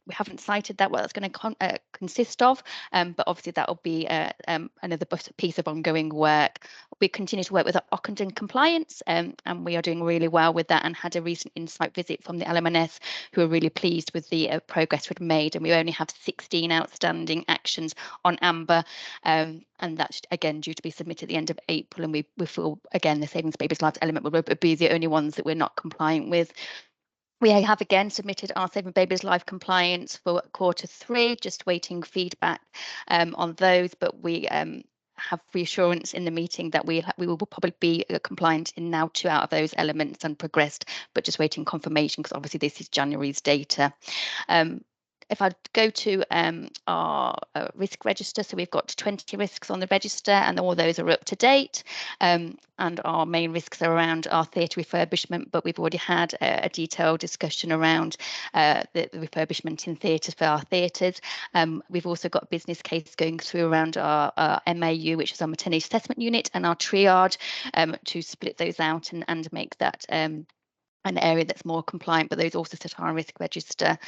We haven't cited that what that's going to consist of, but obviously that will be another piece of ongoing work. We continue to work with Ockenden compliance, and we are doing really well with that, and had a recent insight visit from the LMNS, who are really pleased with the progress we've made, and we only have 16 outstanding actions on Amber, and that's again due to be submitted at the end of April, and we feel again the Saving Babies Life element will be the only ones that we're not compliant with. We have again submitted our Saving Babies Life compliance for Q3, just waiting feedback on those, but we have reassurance in the meeting that we will probably be compliant in now 2 out of those elements and progressed, but just waiting confirmation, because obviously this is January's data. If I go to our risk register, so we've got 20 risks on the register, and all those are up to date. And our main risks are around our theatre refurbishment, but we've already had a detailed discussion around the refurbishment in theatres for our theatres. We've also got a business case going through around our MAU, which is our maternity assessment unit, and our triage, to split those out and make that an area that's more compliant, but those also sit on our risk register.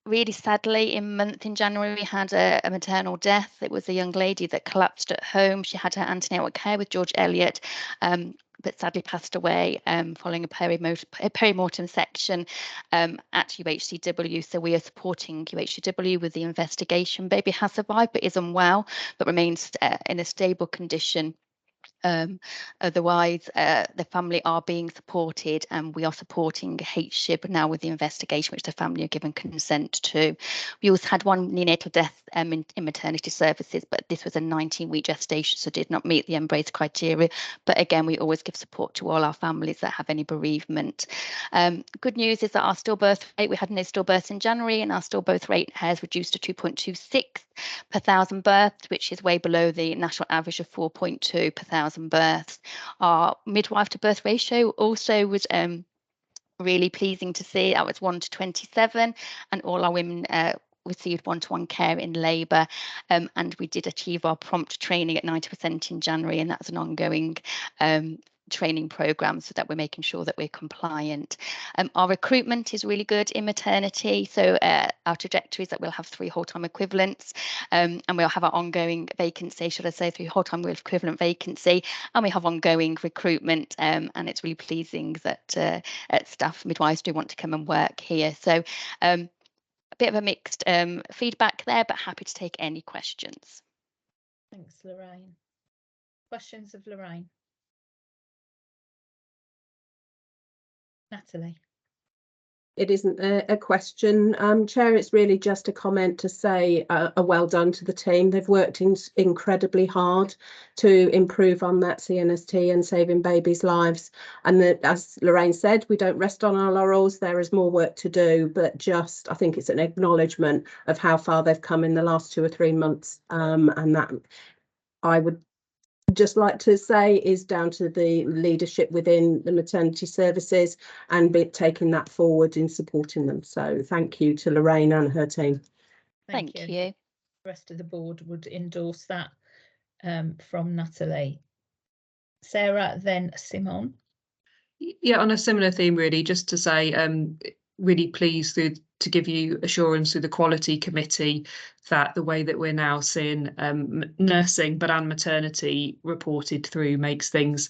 Really sadly, in January, we had a maternal death. It was a young lady that collapsed at home. She had her antenatal care with George Eliot, but sadly passed away following a perimortem section at UHCW. So we are supporting UHCW with the investigation. Baby has survived but is unwell, but remains in a stable condition. Otherwise, the family are being supported, and we are supporting HSHIB now with the investigation, which the family are given consent to. We also had one neonatal death in maternity services, but this was a 19-week gestation, so did not meet the embrace criteria. But again, we always give support to all our families that have any bereavement. Good news is that our stillbirth rate, we had no stillbirths in January, and our stillbirth rate has reduced to 2.26 per 1,000 births, which is way below the national average of 4.2 per 1,000 births. Our midwife to birth ratio also was really pleasing to see. That was 1 to 27, and all our women received one-to-one care in labour, and we did achieve our prompt training at 90% in January, and that's an ongoing training program, so that we're making sure that we're compliant. Our recruitment is really good in maternity, so our trajectory is that we'll have 3 whole-time equivalents, and we'll have our ongoing vacancy, should I say 3 whole-time equivalent vacancy, and we have ongoing recruitment, and it's really pleasing that staff midwives do want to come and work here. So a bit of a mixed feedback there, but happy to take any questions. Thanks, Lorraine. Questions of Lorraine? Natalie. It isn't a question, Chair. It's really just a comment to say a well done to the team. They've worked incredibly hard to improve on that CNST and saving babies' lives. And that, as Lorraine said, we don't rest on our laurels. There is more work to do, but just I think it's an acknowledgement of how far they've come in the last 2 or 3 months, and that I would just like to say is down to the leadership within the maternity services and taking that forward in supporting them. So thank you to Lorraine and her team. Thank you. The rest of the board would endorse that from Natalie. Sarah, then Simon. Yeah, on a similar theme, really, just to say, really pleased to give you assurance through the quality committee that the way that we're now seeing nursing and maternity reported through makes things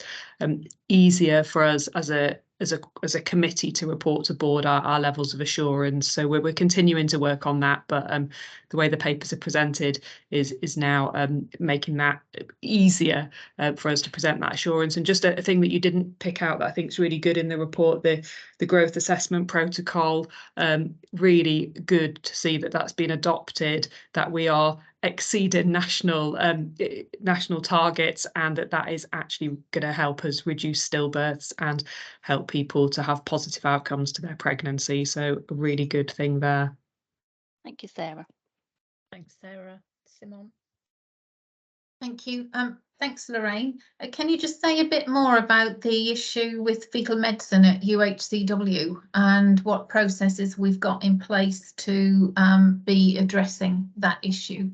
easier for us as a as a committee to report to board our levels of assurance. So we're continuing to work on that, but the way the papers are presented is now making that easier for us to present that assurance. And just a thing that you didn't pick out that I think is really good in the report, the growth assessment protocol, really good to see that that's been adopted, that we are exceeding national targets, and that is actually going to help us reduce stillbirths and help people to have positive outcomes to their pregnancy. So a really good thing there. Thank you, Sarah. Thanks, Sarah. Simon. Thank you. Thanks, Lorraine. Can you just say a bit more about the issue with fetal medicine at UHCW and what processes we've got in place to be addressing that issue?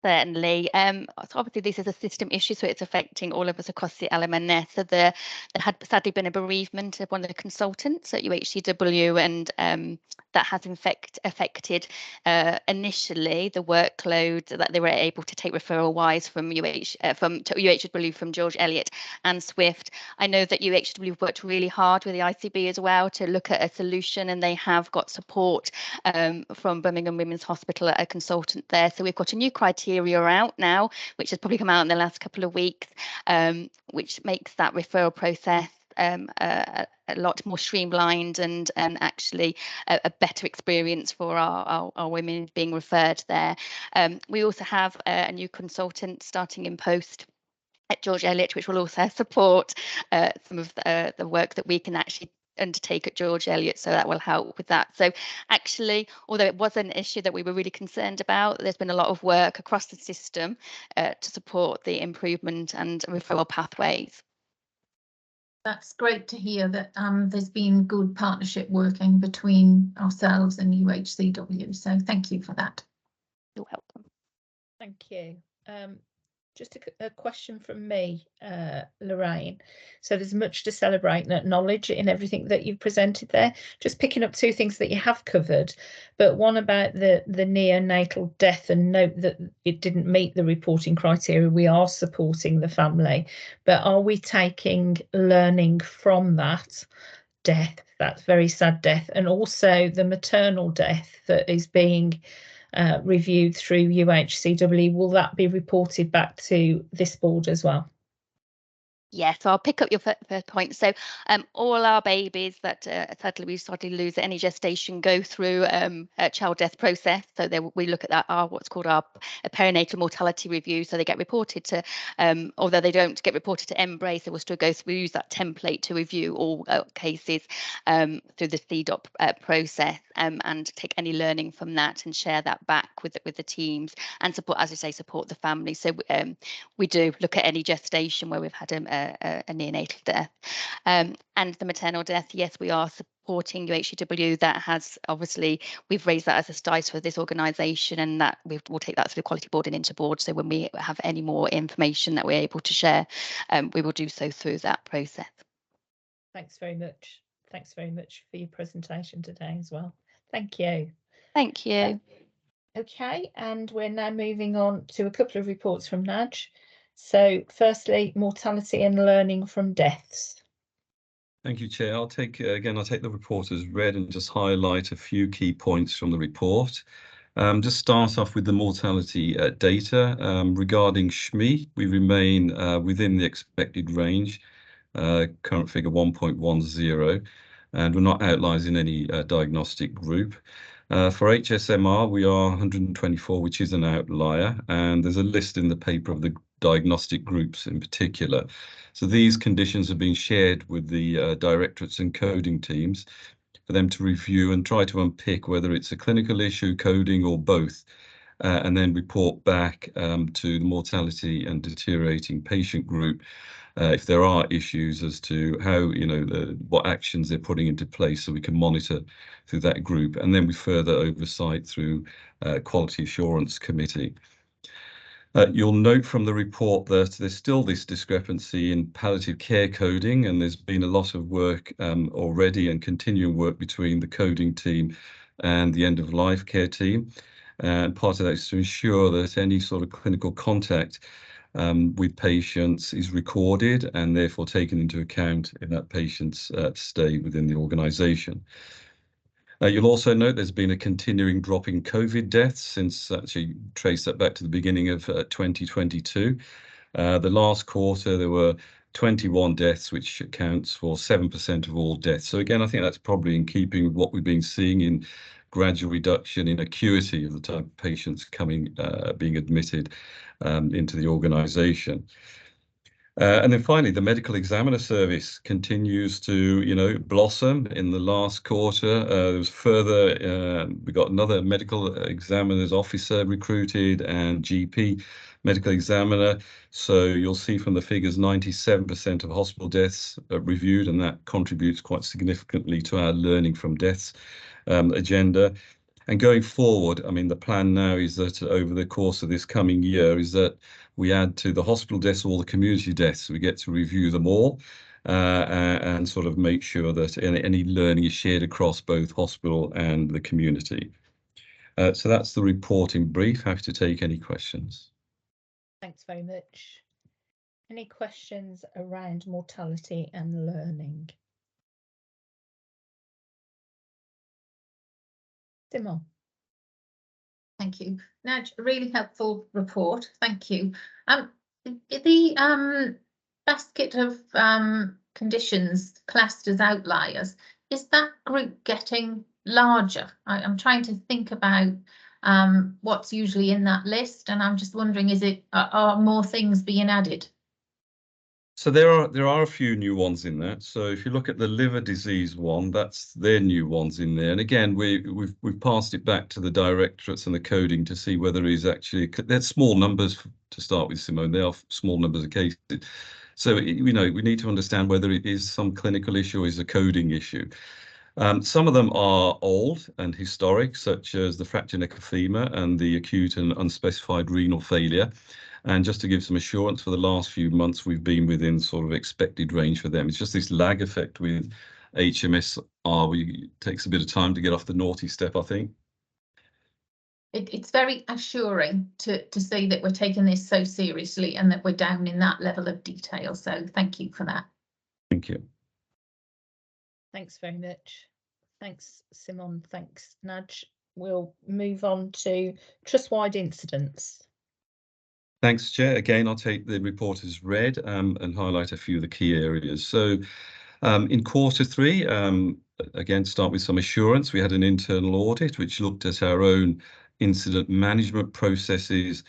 Certainly. So obviously this is a system issue, so it's affecting all of us across the LMNS. So there had sadly been a bereavement of one of the consultants at UHCW, and that has affected initially the workload that they were able to take referral wise from UHCW from George Eliot and Swift. I know that UHCW worked really hard with the ICB as well to look at a solution, and they have got support from Birmingham Women's Hospital, a consultant there. So we've got a new criteria out now, which has probably come out in the last couple of weeks, which makes that referral process a lot more streamlined and actually a better experience for our women being referred there. We also have a new consultant starting in post at George Eliot, which will also support some of the work that we can actually undertake at George Eliot, so that will help with that. So actually, although it was an issue that we were really concerned about, there's been a lot of work across the system to support the improvement and referral pathways. That's great to hear that there's been good partnership working between ourselves and UHCW. So thank you for that. You're welcome. Thank you. Just a question from me, Lorraine. So there's much to celebrate and acknowledge in everything that you've presented there. Just picking up two things that you have covered, but one about the neonatal death, and note that it didn't meet the reporting criteria. We are supporting the family, but are we taking learning from that death, that very sad death, and also the maternal death that is being reviewed through UHCW? Will that be reported back to this board as well? Yes, so I'll pick up your first point. So all our babies that sadly we started to lose at any gestation go through a child death process. So we look at that, what's called our perinatal mortality review. So they get reported to, although they don't get reported to Embrace, they will still go through, use that template to review all cases through the CDOP process, and take any learning from that and share that back with the teams and support, as I say, support the family. So we do look at any gestation where we've had a neonatal death, and the maternal death. Yes, we are supporting UHCW. That has obviously, we've raised that as a STICE for this organisation, and that we'll take that through the quality board and into board. So when we have any more information that we're able to share, we will do so through that process. Thanks very much. Thanks very much for your presentation today as well. Thank you. Thank you. Okay, and we're now moving on to a couple of reports from NAJ. So firstly, mortality and learning from deaths. Thank you, Chair. I'll take the report as read and just highlight a few key points from the report. Just start off with the mortality data. Regarding SHME, we remain within the expected range, current figure 1.10, and we're not outliers in any diagnostic group. For HSMR, we are 124, which is an outlier, and there's a list in the paper of the diagnostic groups in particular. So these conditions have been shared with the directorates and coding teams for them to review and try to unpick whether it's a clinical issue, coding, or both, and then report back to the mortality and deteriorating patient group if there are issues as to how, what actions they're putting into place, so we can monitor through that group, and then we further oversight through Quality Assurance Committee. You'll note from the report that there's still this discrepancy in palliative care coding, and there's been a lot of work already and continuing work between the coding team and the end-of-life care team. And part of that is to ensure that any sort of clinical contact with patients is recorded and therefore taken into account in that patient's stay within the organisation. You'll also note there's been a continuing drop in COVID deaths since actually trace that back to the beginning of 2022. The last quarter, there were 21 deaths, which accounts for 7% of all deaths. So again, I think that's probably in keeping with what we've been seeing in gradual reduction in acuity of the type of patients being admitted into the organisation. And then finally, the medical examiner service continues to, blossom. In the last quarter, there was further, we got another medical examiner's officer recruited and GP medical examiner. So you'll see from the figures, 97% of hospital deaths are reviewed, and that contributes quite significantly to our learning from deaths agenda. And going forward, I mean, the plan now is that over the course of this coming year is that we add to the hospital deaths all the community deaths. We get to review them all and sort of make sure that any learning is shared across both hospital and the community. So that's the report in brief. Happy to take any questions. Thanks very much. Any questions around mortality and learning? Simon. Thank you. Naj, a really helpful report. Thank you. The basket of conditions classed as outliers, is that group getting larger? I'm trying to think about what's usually in that list, and I'm just wondering, are more things being added? So there are a few new ones in that. So if you look at the liver disease one, that's their new ones in there. And again, we've passed it back to the directorates and the coding to see whether it is actually, they're small numbers to start with, Simone. They are small numbers of cases. So we need to understand whether it is some clinical issue or is a coding issue. Some of them are old and historic, such as the fracture neck of femur and the acute and unspecified renal failure. And just to give some assurance, for the last few months, we've been within sort of expected range for them. It's just this lag effect with HMSR. It takes a bit of time to get off the naughty step, I think. It's very assuring to see that we're taking this so seriously and that we're down in that level of detail. So thank you for that. Thank you. Thanks very much. Thanks, Simon. Thanks, Naj. We'll move on to trust-wide incidents. Thanks, Chair. Again, I'll take the report as read and highlight a few of the key areas. So in quarter three, again, start with some assurance. We had an internal audit which looked at our own incident management processes,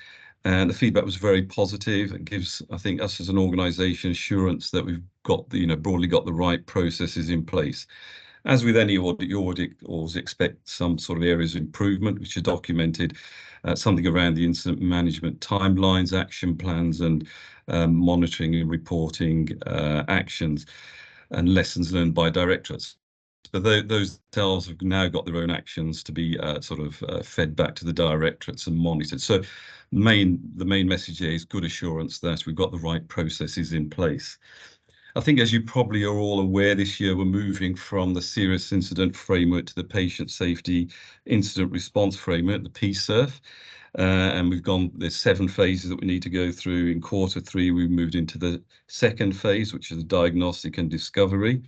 and the feedback was very positive. It gives, I think, us as an organisation assurance that we've got broadly got the right processes in place. As with any audit, your audit always expect some sort of areas of improvement, which are documented, something around the incident management timelines, action plans, and monitoring and reporting actions and lessons learned by directorates. But those themselves have now got their own actions to be fed back to the directorates and monitored. So the main message here is good assurance that we've got the right processes in place. I think, as you probably are all aware, this year we're moving from the serious incident framework to the patient safety incident response framework, the PSIRF. And there's 7 phases that we need to go through. In quarter three, we moved into the second phase, which is the diagnostic and discovery.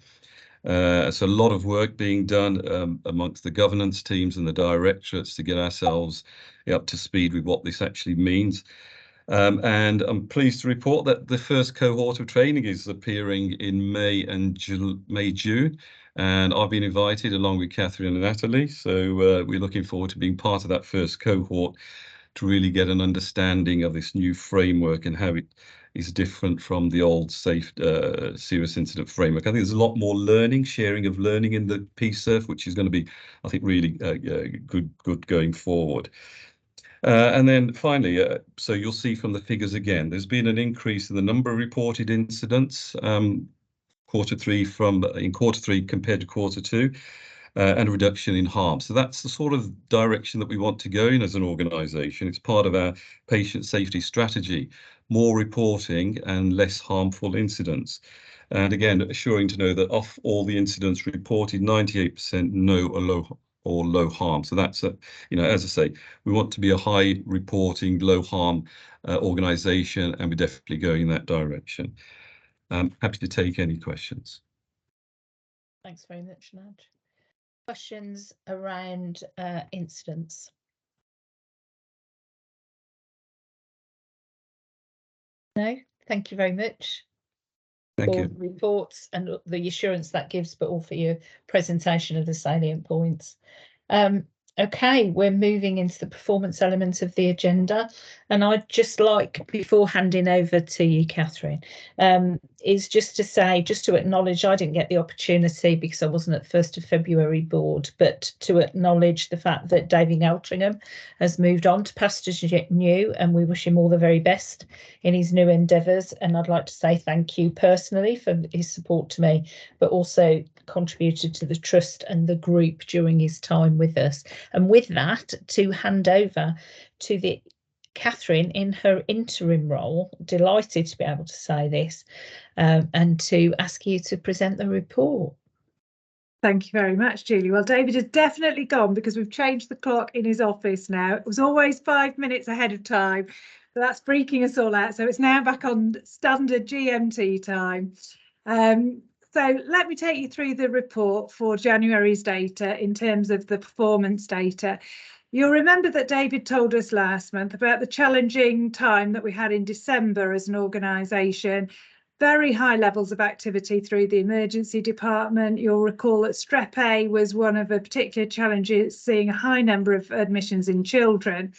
So a lot of work being done amongst the governance teams and the directorates to get ourselves up to speed with what this actually means. And I'm pleased to report that the first cohort of training is appearing in May, June. And I've been invited along with Catherine and Natalie. So we're looking forward to being part of that first cohort to really get an understanding of this new framework and how it is different from the old serious incident framework. I think there's a lot more sharing of learning in the PSIRF, which is going to be, I think, really good going forward. And then finally, so you'll see from the figures again, there's been an increase in the number of reported incidents in quarter three compared to quarter two, and a reduction in harm. So that's the sort of direction that we want to go in as an organisation. It's part of our patient safety strategy, more reporting and less harmful incidents. And again, assuring to know that of all the incidents reported, 98% no or low harm. So that's as I say, we want to be a high reporting, low harm organisation, and we're definitely going in that direction. Happy to take any questions. Thanks very much, Nudge. Questions around incidents? No, thank you very much. Thank for you. the reports and the assurance that gives, but all for your presentation of the salient points. Okay, we're moving into the performance element of the agenda, and I'd just like, before handing over to you, Catherine, is just to acknowledge I didn't get the opportunity because I wasn't at the 1st of February board, but to acknowledge the fact that David Altringham has moved on to pastures new, and we wish him all the very best in his new endeavours. And I'd like to say thank you personally for his support to me, but also contributed to the trust and the group during his time with us. And with that, to hand over to Catherine in her interim role, delighted to be able to say this, and to ask you to present the report. Thank you very much, Julie. Well, David has definitely gone because we've changed the clock in his office now. It was always 5 minutes ahead of time, but that's freaking us all out. So it's now back on standard GMT time. So let me take you through the report for January's data in terms of the performance data. You'll remember that David told us last month about the challenging time that we had in December as an organisation. Very high levels of activity through the emergency department. You'll recall that Strep A was one of the particular challenges, seeing a high number of admissions in children.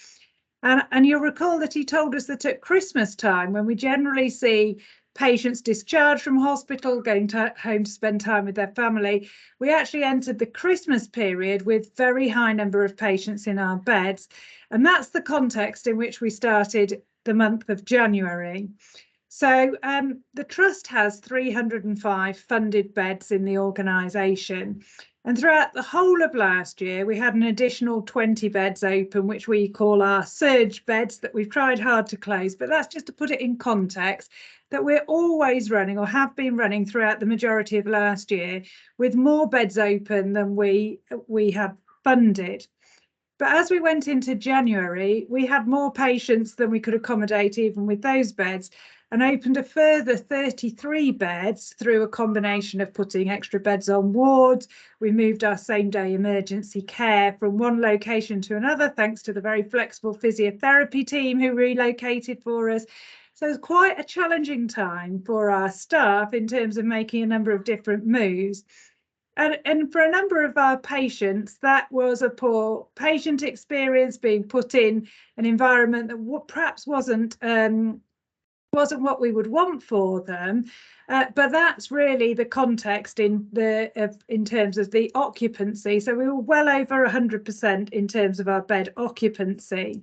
And you'll recall that he told us that at Christmas time, when we generally see patients discharged from hospital, going home to spend time with their family, we actually entered the Christmas period with very high number of patients in our beds. And that's the context in which we started the month of January. So the Trust has 305 funded beds in the organisation. And throughout the whole of last year, we had an additional 20 beds open, which we call our surge beds that we've tried hard to close. But that's just to put it in context that we're always running, or have been running throughout the majority of last year, with more beds open than we had funded. But as we went into January, we had more patients than we could accommodate even with those beds, and opened a further 33 beds through a combination of putting extra beds on wards. We moved our same-day emergency care from one location to another, thanks to the very flexible physiotherapy team who relocated for us. So it was quite a challenging time for our staff in terms of making a number of different moves. And for a number of our patients, that was a poor patient experience, being put in an environment that perhaps wasn't what we would want for them, but that's really the context in terms of the occupancy. So we were well over 100% in terms of our bed occupancy.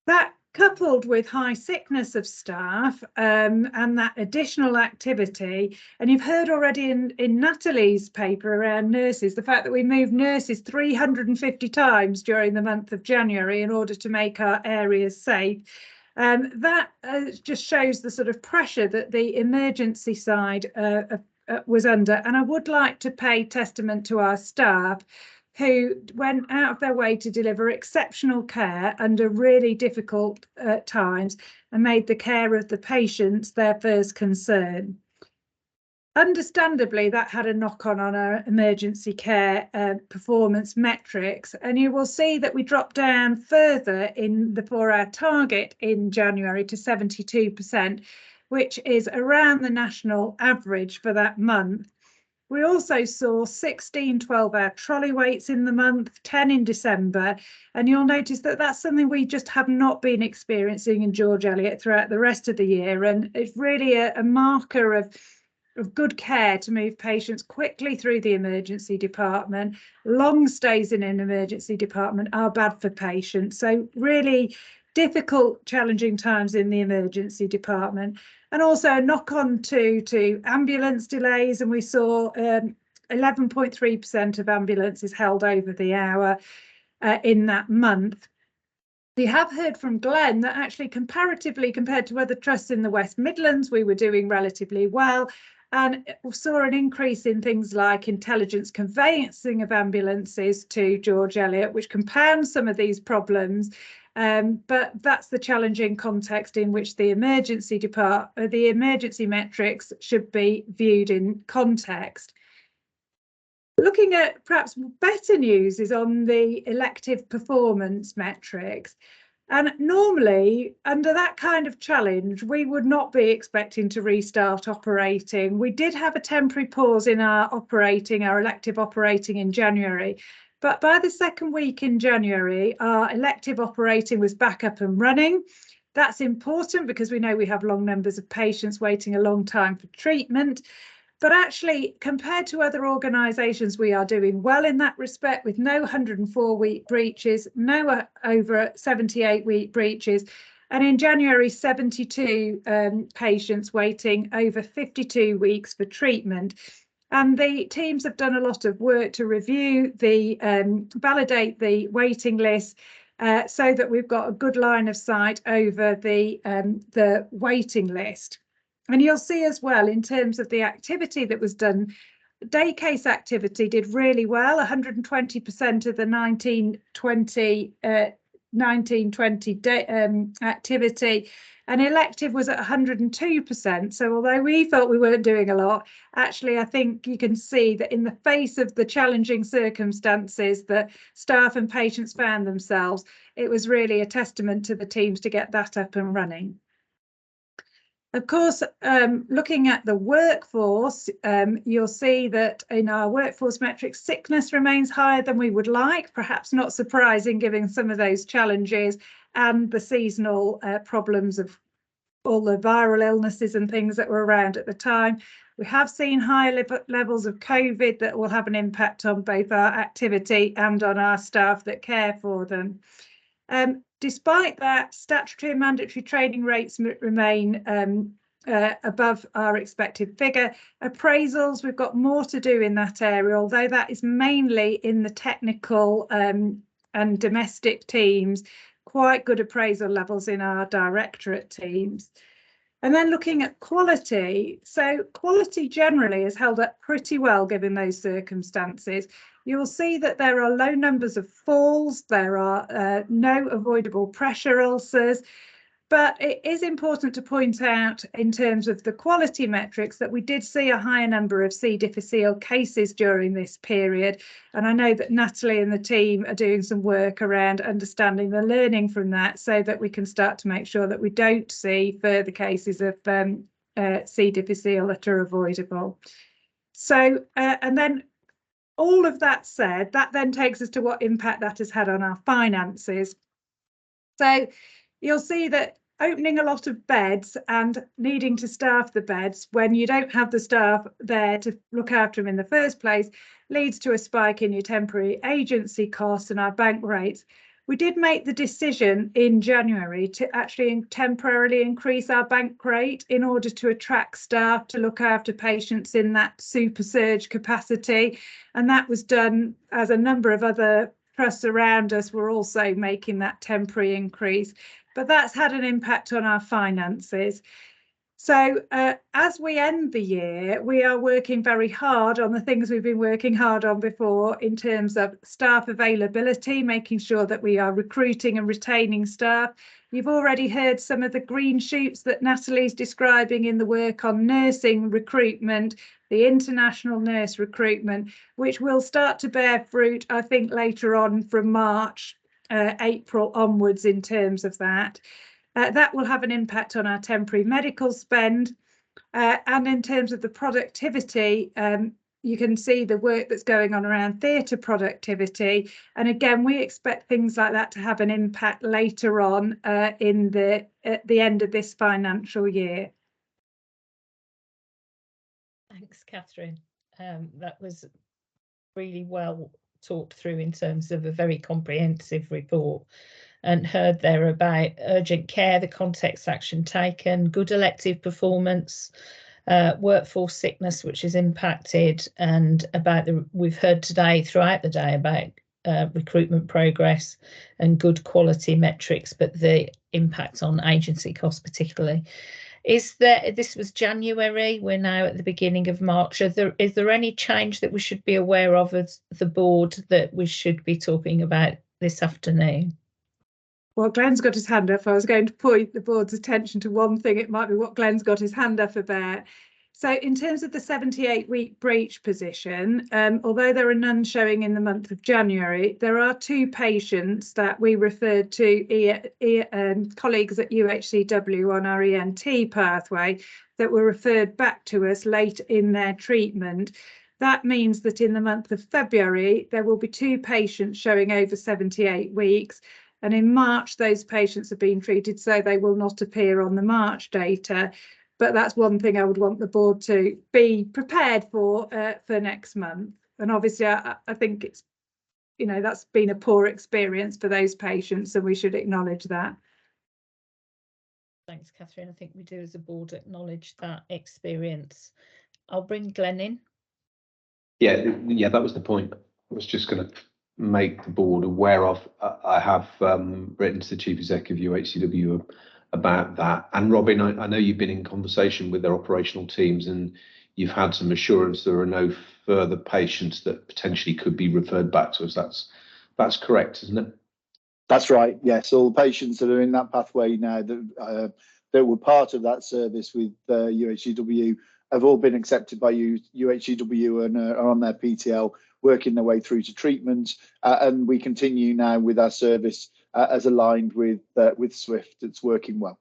That, coupled with high sickness of staff and that additional activity, and you've heard already in Natalie's paper around nurses, the fact that we moved nurses 350 times during the month of January in order to make our areas safe. That just shows the sort of pressure that the emergency side was under. And I would like to pay testament to our staff who went out of their way to deliver exceptional care under really difficult times and made the care of the patients their first concern. Understandably, that had a knock-on on our emergency care performance metrics, and you will see that we dropped down further for our target in January to 72%, which is around the national average for that month. We also saw 16 12-hour trolley waits in the month, 10 in December, and you'll notice that that's something we just have not been experiencing in George Eliot throughout the rest of the year, and it's really a marker of good care to move patients quickly through the emergency department. Long stays in an emergency department are bad for patients, so really difficult, challenging times in the emergency department. And also a knock-on to ambulance delays, and we saw 11.3% of ambulances held over the hour in that month. We have heard from Glenn that actually comparatively, compared to other trusts in the West Midlands, we were doing relatively well. And we saw an increase in things like intelligence conveyancing of ambulances to George Eliot, which compounds some of these problems. But that's the challenging context in which the emergency metrics should be viewed in context. Looking at perhaps better news is on the elective performance metrics. And normally, under that kind of challenge, we would not be expecting to restart operating. We did have a temporary pause in our elective operating in January. But by the second week in January, our elective operating was back up and running. That's important because we know we have long numbers of patients waiting a long time for treatment. But actually, compared to other organisations, we are doing well in that respect, with no 104-week breaches, no over 78-week breaches, and in January, 72 patients waiting over 52 weeks for treatment. And the teams have done a lot of work to review validate the waiting list, so that we've got a good line of sight over the waiting list. And you'll see as well, in terms of the activity that was done, day case activity did really well, 120% of the 1920 activity, and elective was at 102%. So although we felt we weren't doing a lot, actually I think you can see that in the face of the challenging circumstances that staff and patients found themselves, it was really a testament to the teams to get that up and running. Of course, looking at the workforce, you'll see that in our workforce metrics, sickness remains higher than we would like, perhaps not surprising given some of those challenges and the seasonal problems of all the viral illnesses and things that were around at the time. We have seen higher levels of COVID that will have an impact on both our activity and on our staff that care for them. Despite that, statutory and mandatory training rates remain above our expected figure. Appraisals, we've got more to do in that area, although that is mainly in the technical and domestic teams, quite good appraisal levels in our directorate teams. And then looking at quality, so quality generally has held up pretty well given those circumstances. You'll see that there are low numbers of falls, there are no avoidable pressure ulcers, but it is important to point out in terms of the quality metrics that we did see a higher number of C. difficile cases during this period. And I know that Natalie and the team are doing some work around understanding the learning from that so that we can start to make sure that we don't see further cases of C. difficile that are avoidable. So, and then all of that said, that then takes us to what impact that has had on our finances. So you'll see that opening a lot of beds and needing to staff the beds when you don't have the staff there to look after them in the first place leads to a spike in your temporary agency costs and our bank rates. We did make the decision in January to actually temporarily increase our bank rate in order to attract staff to look after patients in that super surge capacity. And that was done as a number of other trusts around us were also making that temporary increase. But that's had an impact on our finances. So as we end the year, we are working very hard on the things we've been working hard on before in terms of staff availability, making sure that we are recruiting and retaining staff. You've already heard some of the green shoots that Natalie's describing in the work on nursing recruitment, the international nurse recruitment, which will start to bear fruit, I think, later on from March, April onwards in terms of that. That will have an impact on our temporary medical spend. And in terms of the productivity, you can see the work that's going on around theatre productivity. And again, we expect things like that to have an impact later on at the end of this financial year. Thanks, Catherine. That was really well talked through in terms of a very comprehensive report, and heard there about urgent care, the context action taken, good elective performance, workforce sickness which is impacted, and about we've heard today throughout the day about recruitment progress and good quality metrics, but the impact on agency costs particularly. Is there, this was January, we're now at the beginning of March. Is there any change that we should be aware of as the board that we should be talking about this afternoon? Well, Glenn's got his hand up. I was going to point the board's attention to one thing. It might be what Glenn's got his hand up about. So in terms of the 78-week breach position, although there are none showing in the month of January, there are 2 patients that we referred to colleagues at UHCW on our ENT pathway that were referred back to us late in their treatment. That means that in the month of February, there will be 2 patients showing over 78 weeks. And in March, those patients have been treated, so they will not appear on the March data. But that's one thing I would want the board to be prepared for next month. And obviously, I think it's, you know, that's been a poor experience for those patients, and we should acknowledge that. Thanks, Catherine. I think we do as a board acknowledge that experience. I'll bring Glenn in. Yeah, that was the point. I was just going to make the board aware of. I have written to the Chief Executive of UHCW about that. And Robin, I know you've been in conversation with their operational teams and you've had some assurance there are no further patients that potentially could be referred back to us. That's correct, isn't it? That's right. Yes, all the patients that are in that pathway now that were part of that service with UHCW have all been accepted by UHCW and are on their PTL, working their way through to treatment. And we continue now with our service as aligned with Swift. It's working well.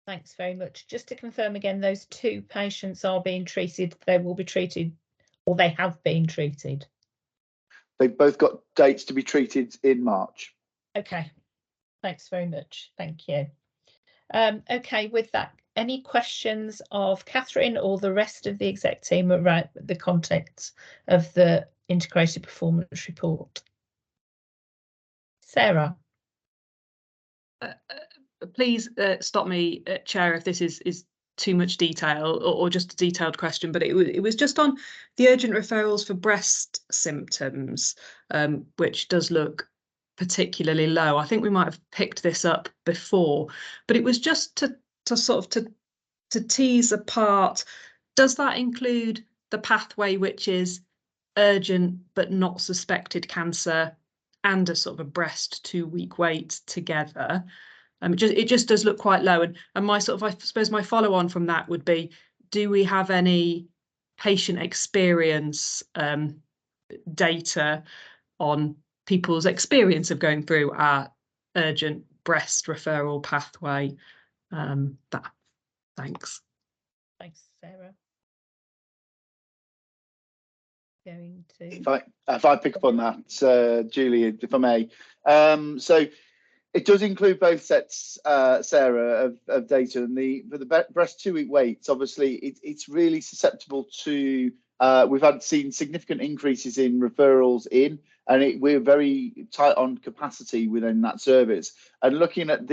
Thanks very much. Just to confirm again, those 2 patients are being treated. They will be treated, or they have been treated. They've both got dates to be treated in March. Okay, thanks very much. Thank you. Okay, with that, any questions of Catherine or the rest of the exec team around the contents of the integrated performance report? Sarah. Please stop me, Chair, if this is too much detail or just a detailed question, but it was just on the urgent referrals for breast symptoms, which does look particularly low. I think we might have picked this up before, but it was just to sort of to tease apart, does that include the pathway which is urgent but not suspected cancer and a sort of a breast 2-week wait together? It just does look quite low, and my sort of, I suppose my follow on from that would be, do we have any patient experience data on people's experience of going through our urgent breast referral pathway? Thanks. Thanks, Sarah. Going to if I pick up on that, Julie, if I may. So it does include both sets, Sarah, of data, and for the breast 2-week waits, obviously it's really susceptible to. We've seen significant increases in referrals in, and we're very tight on capacity within that service. And looking at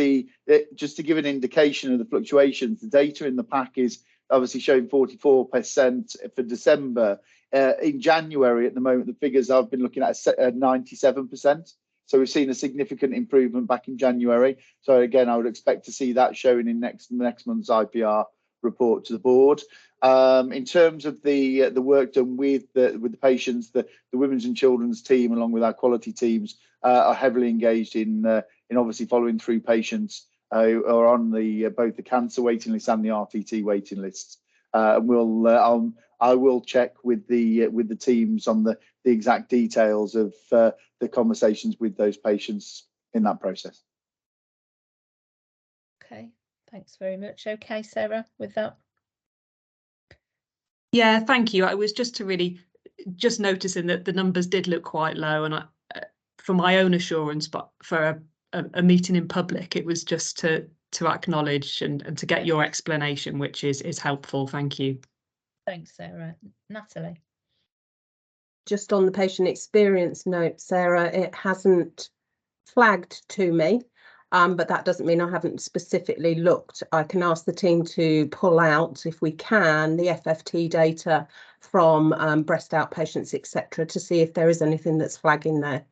just to give an indication of the fluctuations, the data in the pack is obviously showing 44% for December. In January, at the moment, the figures I've been looking at are 97%. So we've seen a significant improvement back in January. So again, I would expect to see that showing in next month's IPR report to the board. In terms of the work done with the patients, the women's and children's team, along with our quality teams, are heavily engaged in obviously following through patients who are on both the cancer waiting list and the RTT waiting lists. And I will check with the teams on the exact details of the conversations with those patients in that process. Okay, thanks very much. Okay, Sarah, with that. Yeah, thank you. I was just noticing that the numbers did look quite low, and for my own assurance, but for a meeting in public, it was just to acknowledge and to get your explanation, which is helpful. Thank you. Thanks, Sarah. Natalie. Just on the patient experience note, Sarah, it hasn't flagged to me, but that doesn't mean I haven't specifically looked. I can ask the team to pull out, if we can, the FFT data from breast outpatients, etc., to see if there is anything that's flagging there.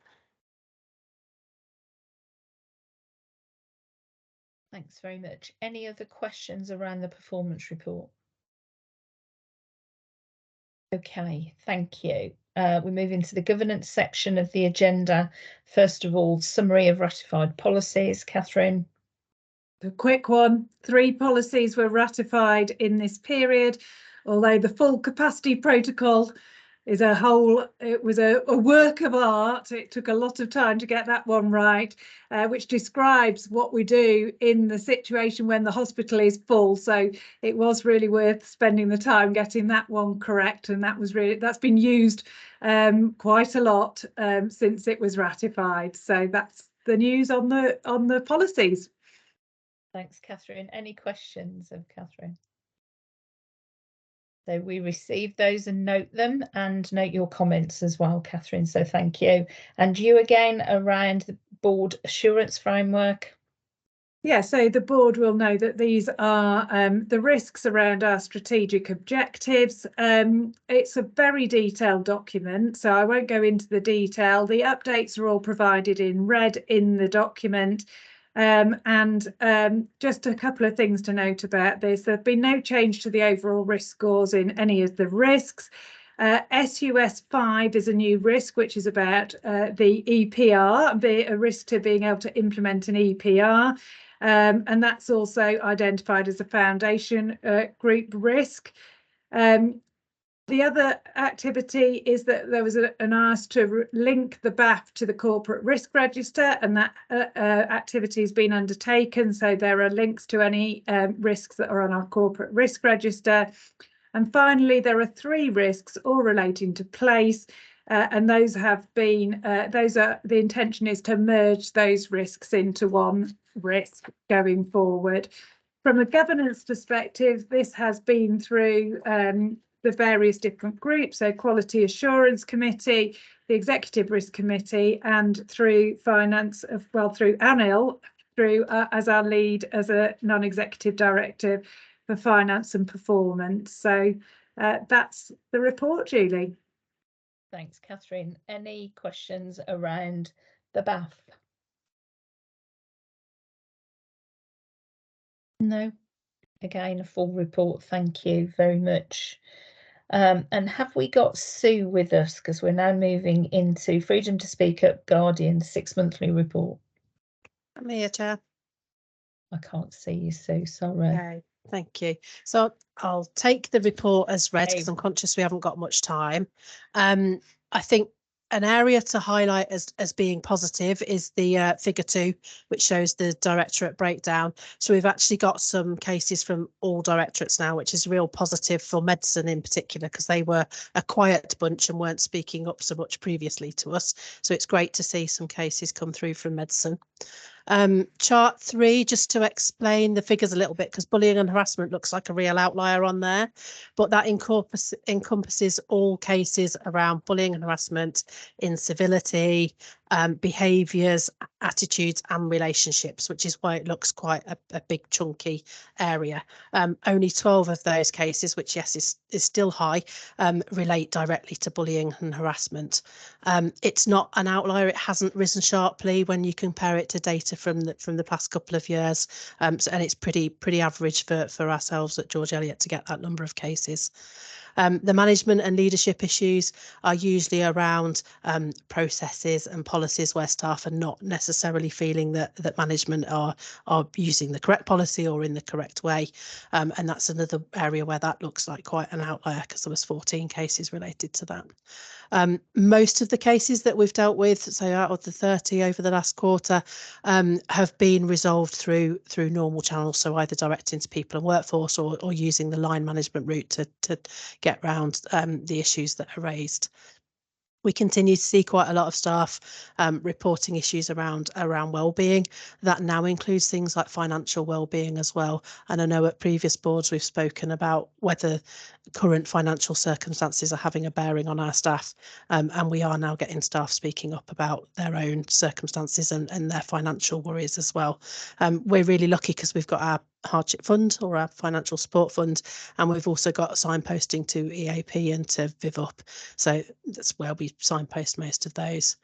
Thanks, Thanks very much. Any other questions around the performance report? Okay, thank you. We move into the governance section of the agenda. First of all, summary of ratified policies. Catherine. A quick one. 3 policies were ratified in this period, although the full capacity protocol is it was a work of art. It took a lot of time to get that one right, which describes what we do in the situation when the hospital is full. So it was really worth spending the time getting that one correct, and that's been used quite a lot since it was ratified. So that's the news on the policies. Thanks, Catherine. Any questions of Catherine? So we receive those and note them, and note your comments as well, Catherine. So thank you. And you again around the board assurance framework. Yeah, so the board will know that these are the risks around our strategic objectives. It's a very detailed document, so I won't go into the detail. The updates are all provided in red in the document. Just a couple of things to note about this. There have been no change to the overall risk scores in any of the risks. SUS 5 is a new risk, which is about the EPR, a risk to being able to implement an EPR. And that's also identified as a foundation group risk. The other activity is that there was an ask to link the BAF to the corporate risk register, and that activity has been undertaken. So there are links to any risks that are on our corporate risk register. And finally, there are 3 risks all relating to place, and those have been, the intention is to merge those risks into one risk going forward. From a governance perspective, this has been through the various different groups, so Quality Assurance Committee, the Executive Risk Committee, and through finance, through Anil, as our lead as a non-executive director for finance and performance. So that's the report, Julie. Thanks, Catherine. Any questions around the BAF? No. Again, a full report. Thank you very much. And have we got Sue with us? Because we're now moving into Freedom to Speak Up Guardian 6-monthly report. I'm here, Chair. I can't see you, Sue. Sorry. Okay, thank you. So I'll take the report as read because I'm conscious we haven't got much time. I think an area to highlight as being positive is the figure 2, which shows the directorate breakdown. So we've actually got some cases from all directorates now, which is real positive for medicine in particular, because they were a quiet bunch and weren't speaking up so much previously to us. So it's great to see some cases come through from medicine. Chart 3, just to explain the figures a little bit, because bullying and harassment looks like a real outlier on there, but that encompasses all cases around bullying and harassment, incivility, behaviours, attitudes and relationships, which is why it looks quite a big chunky area. Only 12 of those cases, which yes is still high, relate directly to bullying and harassment. It's not an outlier. It hasn't risen sharply when you compare it to data from the past couple of years, and it's pretty average for ourselves at George Eliot to get that number of cases. The management and leadership issues are usually around processes and policies where staff are not necessarily feeling that management are using the correct policy or in the correct way, and that's another area where that looks like quite an outlier, because there was 14 cases related to that. Most of the cases that we've dealt with, so out of the 30 over the last quarter, have been resolved through normal channels, so either directing to people and workforce or using the line management route to get round the issues that are raised. We continue to see quite a lot of staff reporting issues around wellbeing. That now includes things like financial wellbeing as well. And I know at previous boards we've spoken about whether current financial circumstances are having a bearing on our staff, and we are now getting staff speaking up about their own circumstances and their financial worries as well. We're really lucky because we've got our hardship fund or our financial support fund, and we've also got signposting to EAP and to VivUp, so that's where we signpost most of those.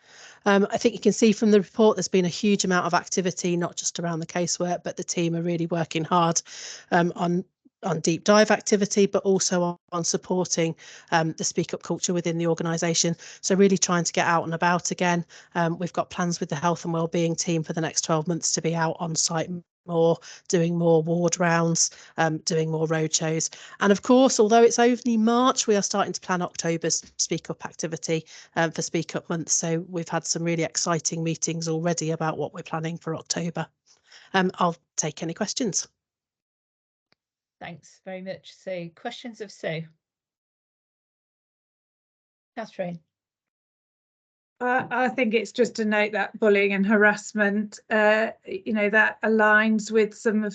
I think you can see from the report there's been a huge amount of activity, not just around the casework, but the team are really working hard on deep dive activity, but also on supporting the speak up culture within the organisation. So really trying to get out and about again. We've got plans with the health and wellbeing team for the next 12 months to be out on site more, doing more ward rounds, doing more roadshows. And of course, although it's only March, we are starting to plan October's Speak Up activity for Speak Up month. So we've had some really exciting meetings already about what we're planning for October. I'll take any questions. Thanks very much, Sue. Questions of Sue? Catherine? I think it's just to note that bullying and harassment, you know, that aligns with some of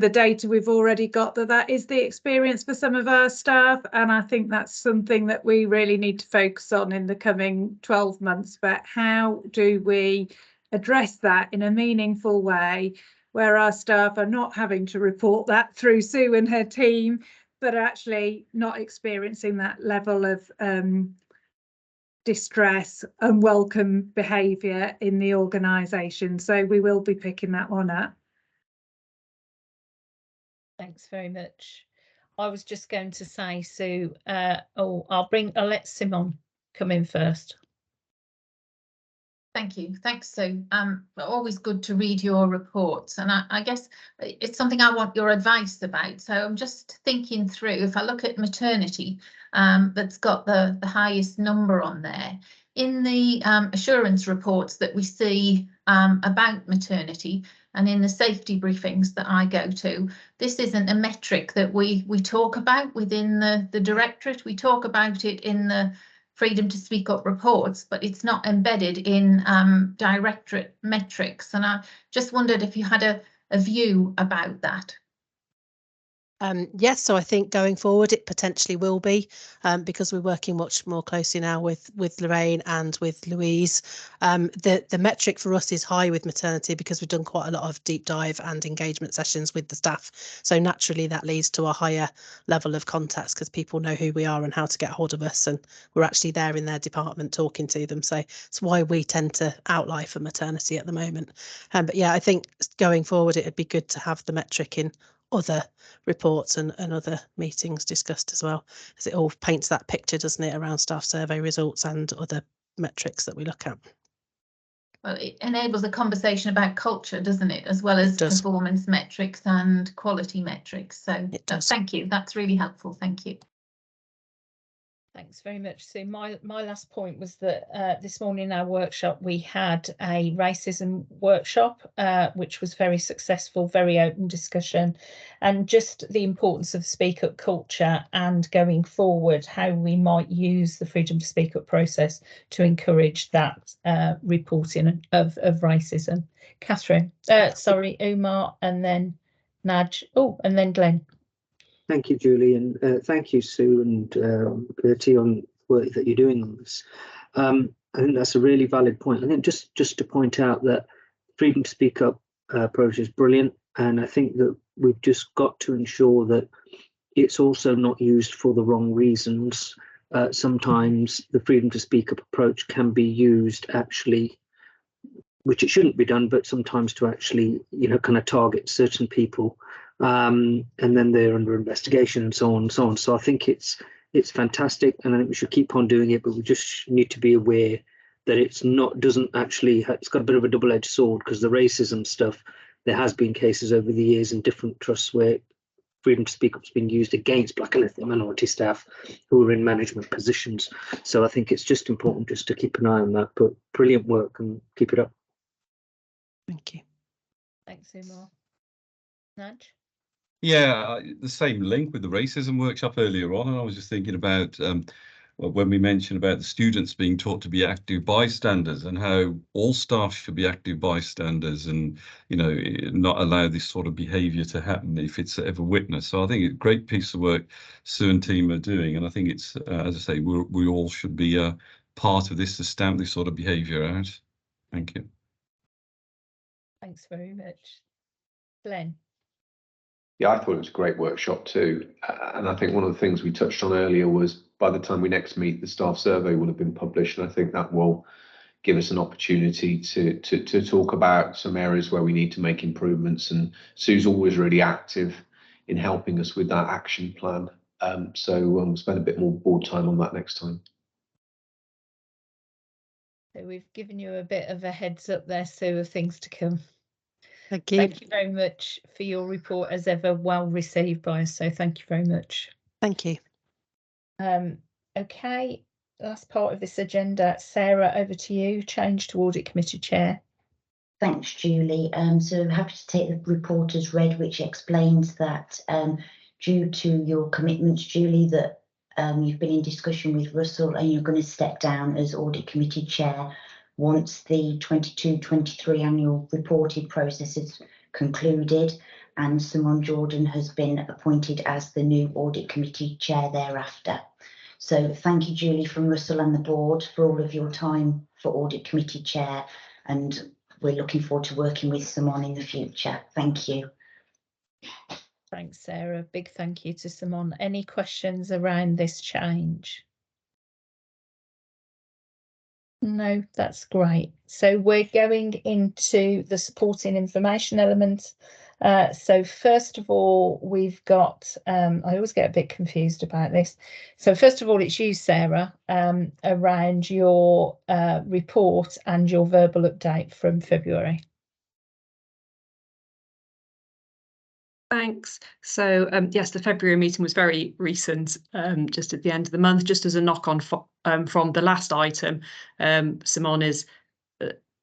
the data we've already got, that is the experience for some of our staff, and I think that's something that we really need to focus on in the coming 12 months. But how do we address that in a meaningful way where our staff are not having to report that through Sue and her team, but are actually not experiencing that level of distress, unwelcome behaviour in the organisation? So we will be picking that one up. Thanks very much. I was just going to say, Sue, I'll let Simon come in first. Thank you. Thanks, Sue. Always good to read your reports, and I guess it's something I want your advice about. So I'm just thinking through, if I look at maternity, that's got the highest number on there. In the assurance reports that we see about maternity, and in the safety briefings that I go to, this isn't a metric that we talk about within the directorate. We talk about it in the Freedom to Speak Up reports, but it's not embedded in directorate metrics. And I just wondered if you had a view about that. Yes, so I think going forward it potentially will be, because we're working much more closely now with Lorraine and with Louise. The metric for us is high with maternity because we've done quite a lot of deep dive and engagement sessions with the staff. So naturally that leads to a higher level of contacts because people know who we are and how to get hold of us, and we're actually there in their department talking to them. So it's why we tend to outlie for maternity at the moment. But yeah, I think going forward it'd be good to have the metric in other reports and other meetings discussed as well, as it all paints that picture, doesn't it, around staff survey results and other metrics that we look at. Well, it enables a conversation about culture, doesn't it, as well as performance metrics and quality metrics. So thank you, that's really helpful. Thank you. Thanks very much, Sue. My last point was that this morning in our workshop we had a racism workshop, which was very successful, very open discussion, and just the importance of Speak Up culture and going forward how we might use the Freedom to Speak Up process to encourage that reporting of racism. Catherine, sorry, Umar, and then Naj, and then Glenn. Thank you, Julie, and thank you, Sue and Gertie, on work that you're doing on this. I think that's a really valid point. I think just to point out that Freedom to Speak Up approach is brilliant, and I think that we've just got to ensure that it's also not used for the wrong reasons. Sometimes the Freedom to Speak Up approach can be used actually, which it shouldn't be done, but sometimes to actually, you know, kind of target certain people. And then they're under investigation and so on and so on. So I think it's fantastic, and I think we should keep on doing it, but we just need to be aware that it's got a bit of a double-edged sword, because the racism stuff, there has been cases over the years in different trusts where Freedom to Speak Up has been used against Black and ethnic minority staff who are in management positions. So I think it's just important just to keep an eye on that. But brilliant work, and keep it up. Thank you. Thanks, Umar. Naj? Yeah, the same link with the racism workshop earlier on, and I was just thinking about when we mentioned about the students being taught to be active bystanders, and how all staff should be active bystanders, and not allow this sort of behaviour to happen if it's ever witnessed. So I think it's a great piece of work Sue and team are doing, and I think it's as I say, we all should be part of this to stamp this sort of behaviour out. Thank you. Thanks very much. Glenn. Yeah, I thought it was a great workshop too. And I think one of the things we touched on earlier was by the time we next meet, the staff survey will have been published. And I think that will give us an opportunity to talk about some areas where we need to make improvements. And Sue's always really active in helping us with that action plan. So we'll spend a bit more board time on that next time. So we've given you a bit of a heads up there, Sue, of things to come. Thank you. Thank you very much for your report, as ever, well received by us. So thank you very much. Thank you. Okay, last part of this agenda. Sarah, over to you. Change to Audit Committee Chair. Thanks, Julie. So I'm happy to take the report as read, which explains that due to your commitments, Julie, that you've been in discussion with Russell and you're going to step down as Audit Committee Chair once the 22-23 annual reporting process is concluded, and Simone Jordan has been appointed as the new Audit Committee Chair thereafter. So thank you, Julie, from Russell and the board for all of your time for Audit Committee Chair, and we're looking forward to working with Simone in the future. Thank you. Thanks, Sarah. Big thank you to Simone. Any questions around this change? No, that's great. So we're going into the supporting information element. So first of all, we've got, I always get a bit confused about this. So first of all, it's you, Sarah, around your report and your verbal update from February. Thanks. So yes, the February meeting was very recent, just at the end of the month. Just as a knock-on from the last item, Simone is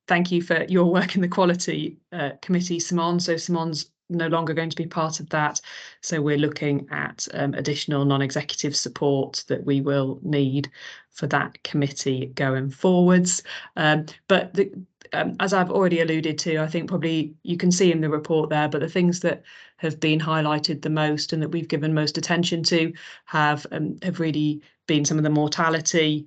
thank you for your work in the quality committee, Simone. So Simone's no longer going to be part of that. So we're looking at additional non-executive support that we will need for that committee going forwards. But as I've already alluded to, I think probably you can see in the report there, but the things that have been highlighted the most and that we've given most attention to have really been some of the mortality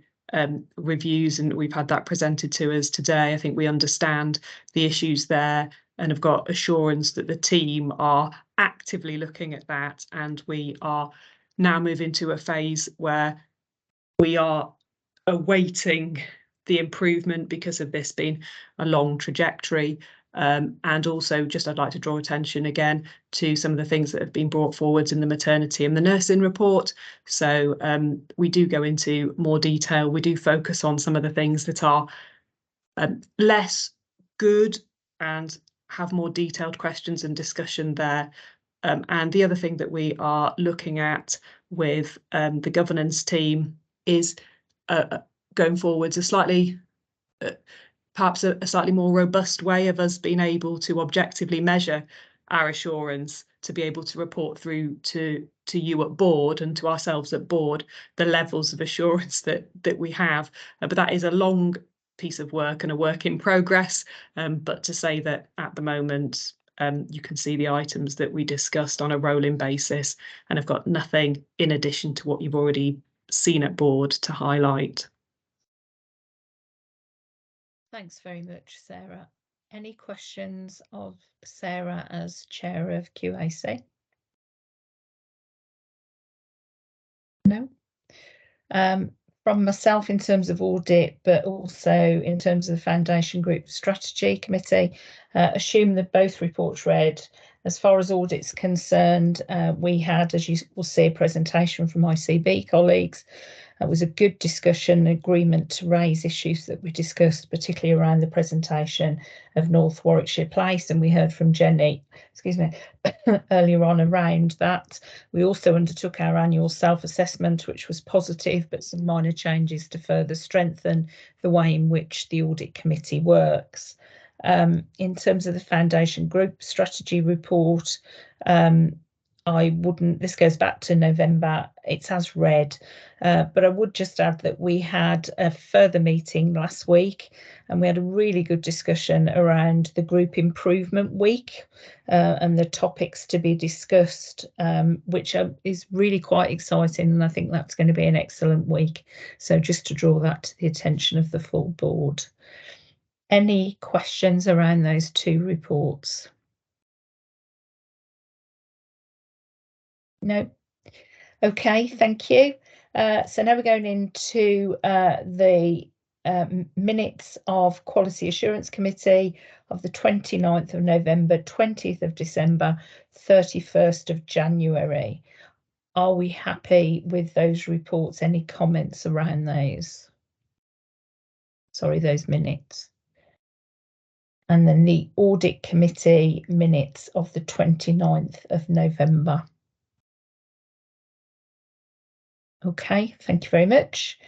reviews, and we've had that presented to us today. I think we understand the issues there and have got assurance that the team are actively looking at that, and we are now moving to a phase where we are awaiting the improvement because of this being a long trajectory. And also just I'd like to draw attention again to some of the things that have been brought forwards in the maternity and the nursing report. So we do go into more detail. We do focus on some of the things that are less good and have more detailed questions and discussion there. And the other thing that we are looking at with the governance team is going forwards a slightly perhaps a slightly more robust way of us being able to objectively measure our assurance, to be able to report through to you at board and to ourselves at board the levels of assurance that we have. But that is a long piece of work and a work in progress. But to say that at the moment you can see the items that we discussed on a rolling basis, and I've got nothing in addition to what you've already seen at board to highlight. Thanks very much, Sarah. Any questions of Sarah as chair of QAC? No. From myself in terms of audit, but also in terms of the Foundation Group Strategy Committee, assume that both reports read. As far as audit's concerned, we had, as you will see, a presentation from ICB colleagues. It was a good discussion, agreement to raise issues that we discussed, particularly around the presentation of North Warwickshire Place, and we heard from Jenny, earlier on around that. We also undertook our annual self-assessment, which was positive, but some minor changes to further strengthen the way in which the audit committee works. In terms of the Foundation Group Strategy Report, this goes back to November, it's as read, but I would just add that we had a further meeting last week and we had a really good discussion around the Group Improvement Week and the topics to be discussed, which is really quite exciting, and I think that's going to be an excellent week. So just to draw that to the attention of the full board. Any questions around those two reports? No. Okay, thank you. So now we're going into the minutes of Quality Assurance Committee of the 29th of November, 20th of December, 31st of January. Are we happy with those reports? Any comments around those? Sorry, those minutes. And then the Audit Committee minutes of the 29th of November. Okay, thank you very much.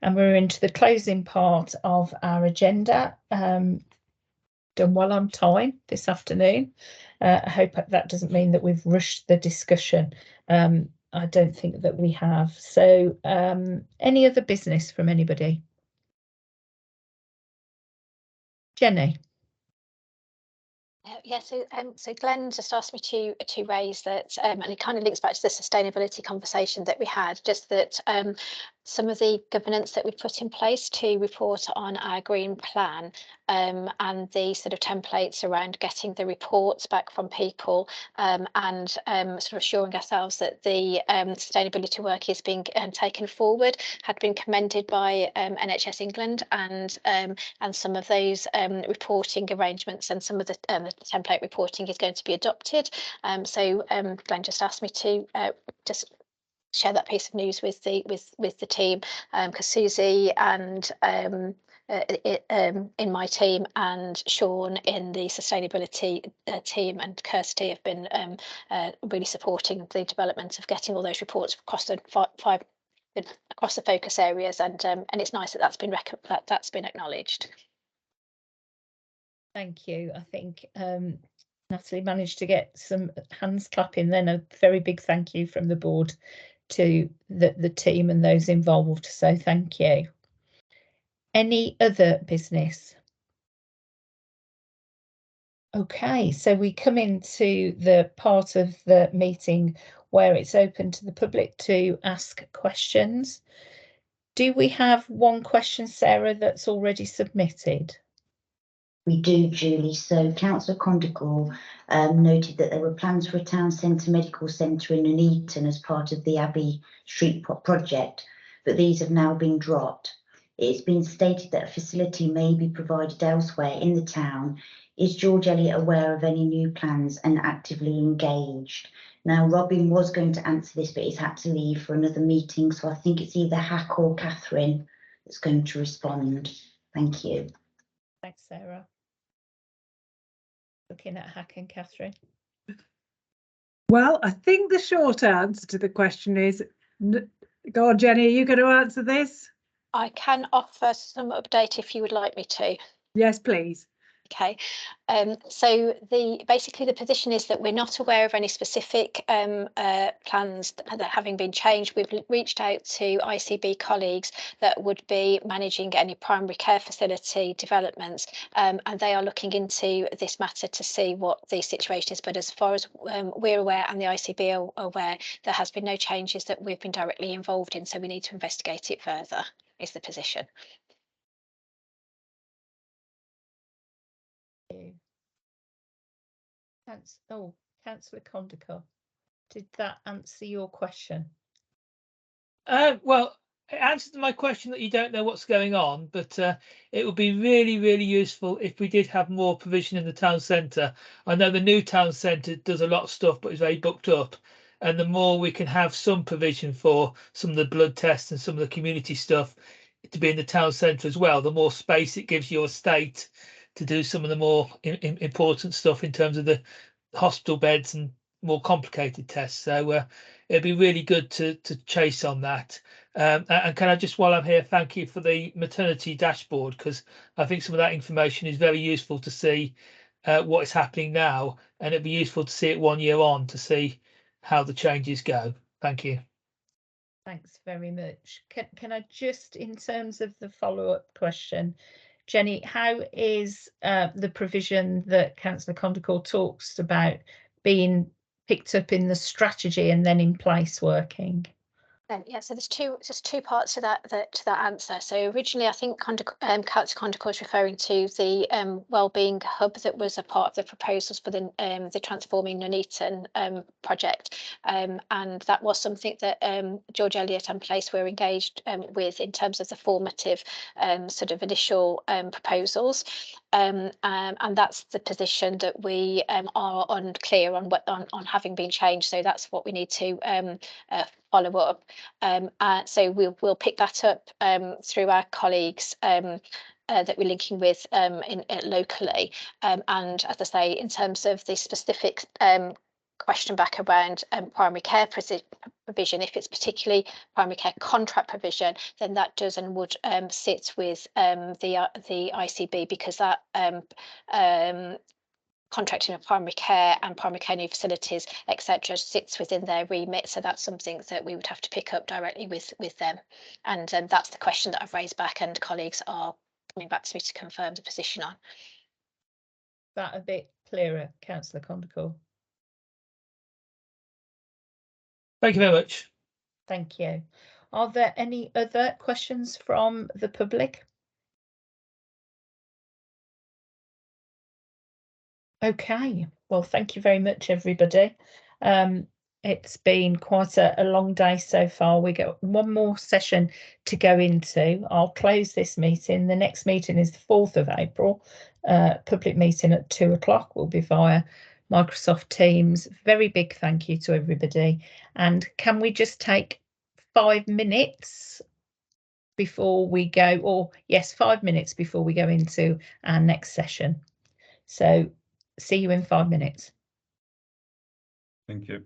And we're into the closing part of our agenda. Done well on time this afternoon. I hope that doesn't mean that we've rushed the discussion. I don't think that we have. So any other business from anybody? Jenny. Yeah, so Glenn just asked me to raise that, and it kind of links back to the sustainability conversation that we had, just that some of the governance that we put in place to report on our green plan, and the sort of templates around getting the reports back from people, and sort of assuring ourselves that the sustainability work is being taken forward, had been commended by NHS England, and some of those reporting arrangements and some of the template reporting is going to be adopted. So Glenn just asked me to just share that piece of news with the team, because Susie and in my team and Sean in the sustainability team and Kirsty have been really supporting the development of getting all those reports across the across the focus areas, and it's nice that that's been acknowledged. Thank you. I think Natalie managed to get some hands clapping, then a very big thank you from the board to the team and those involved. So thank you. Any other business? Okay, so we come into the part of the meeting where it's open to the public to ask questions. Do we have one question, Sarah, that's already submitted? We do, Julie. So Councillor Condigal noted that there were plans for a town centre medical centre in Nuneaton as part of the Abbey Street project, but these have now been dropped. It has been stated that a facility may be provided elsewhere in the town. Is George Eliot aware of any new plans and actively engaged? Now, Robin was going to answer this, but he's had to leave for another meeting, so I think it's either Hack or Catherine that's going to respond. Thank you. Thanks, Sarah. Looking at Hack and Catherine. Well, I think the short answer to the question is, go on, Jenny, are you going to answer this? I can offer some update if you would like me to. Yes, please. Okay, so basically the position is that we're not aware of any specific plans that having been changed. We've reached out to ICB colleagues that would be managing any primary care facility developments, and they are looking into this matter to see what the situation is. But as far as we're aware and the ICB are aware, there has been no changes that we've been directly involved in, so we need to investigate it further, is the position. Councillor Condical, did that answer your question? Well, it answers my question that you don't know what's going on, but it would be really, really useful if we did have more provision in the town centre. I know the new town centre does a lot of stuff, but it's very booked up. And the more we can have some provision for some of the blood tests and some of the community stuff to be in the town centre as well, the more space it gives your estate to do some of the more important stuff in terms of the hospital beds and more complicated tests. So it'd be really good to chase on that. And can I just, while I'm here, thank you for the maternity dashboard, because I think some of that information is very useful to see what is happening now, and it'd be useful to see it 1 year on to see how the changes go. Thank you. Thanks very much. Can I just, in terms of the follow-up question, Jenny, how is the provision that Councillor Condical talks about being picked up in the strategy and then in place working? Yeah, so there's two parts to that answer. So originally, I think Councillor Condacor was referring to the wellbeing hub that was a part of the proposals for the Transforming Nuneaton project, and that was something that George Eliot and Place were engaged with in terms of the formative sort of initial proposals, and that's the position that we are unclear on having been changed. So that's what we need to follow up. So we'll pick that up through our colleagues that we're linking with locally. And as I say, in terms of the specific question back around primary care provision, if it's particularly primary care contract provision, then that does and would sit with the ICB, because that contracting of primary care and primary care new facilities, etc., sits within their remit. So that's something that we would have to pick up directly with them. And that's the question that I've raised back, and colleagues are coming back to me to confirm the position on. That a bit clearer, Councillor Condacor? Thank you very much. Thank you. Are there any other questions from the public? Okay, well, thank you very much, everybody. It's been quite a long day so far. We got one more session to go into. I'll close this meeting. The next meeting is the 4th of April. Public meeting at 2 o'clock will be via Microsoft Teams. Very big thank you to everybody. And can we just take 5 minutes before we go, or yes, 5 minutes before we go into our next session. So see you in 5 minutes. Thank you.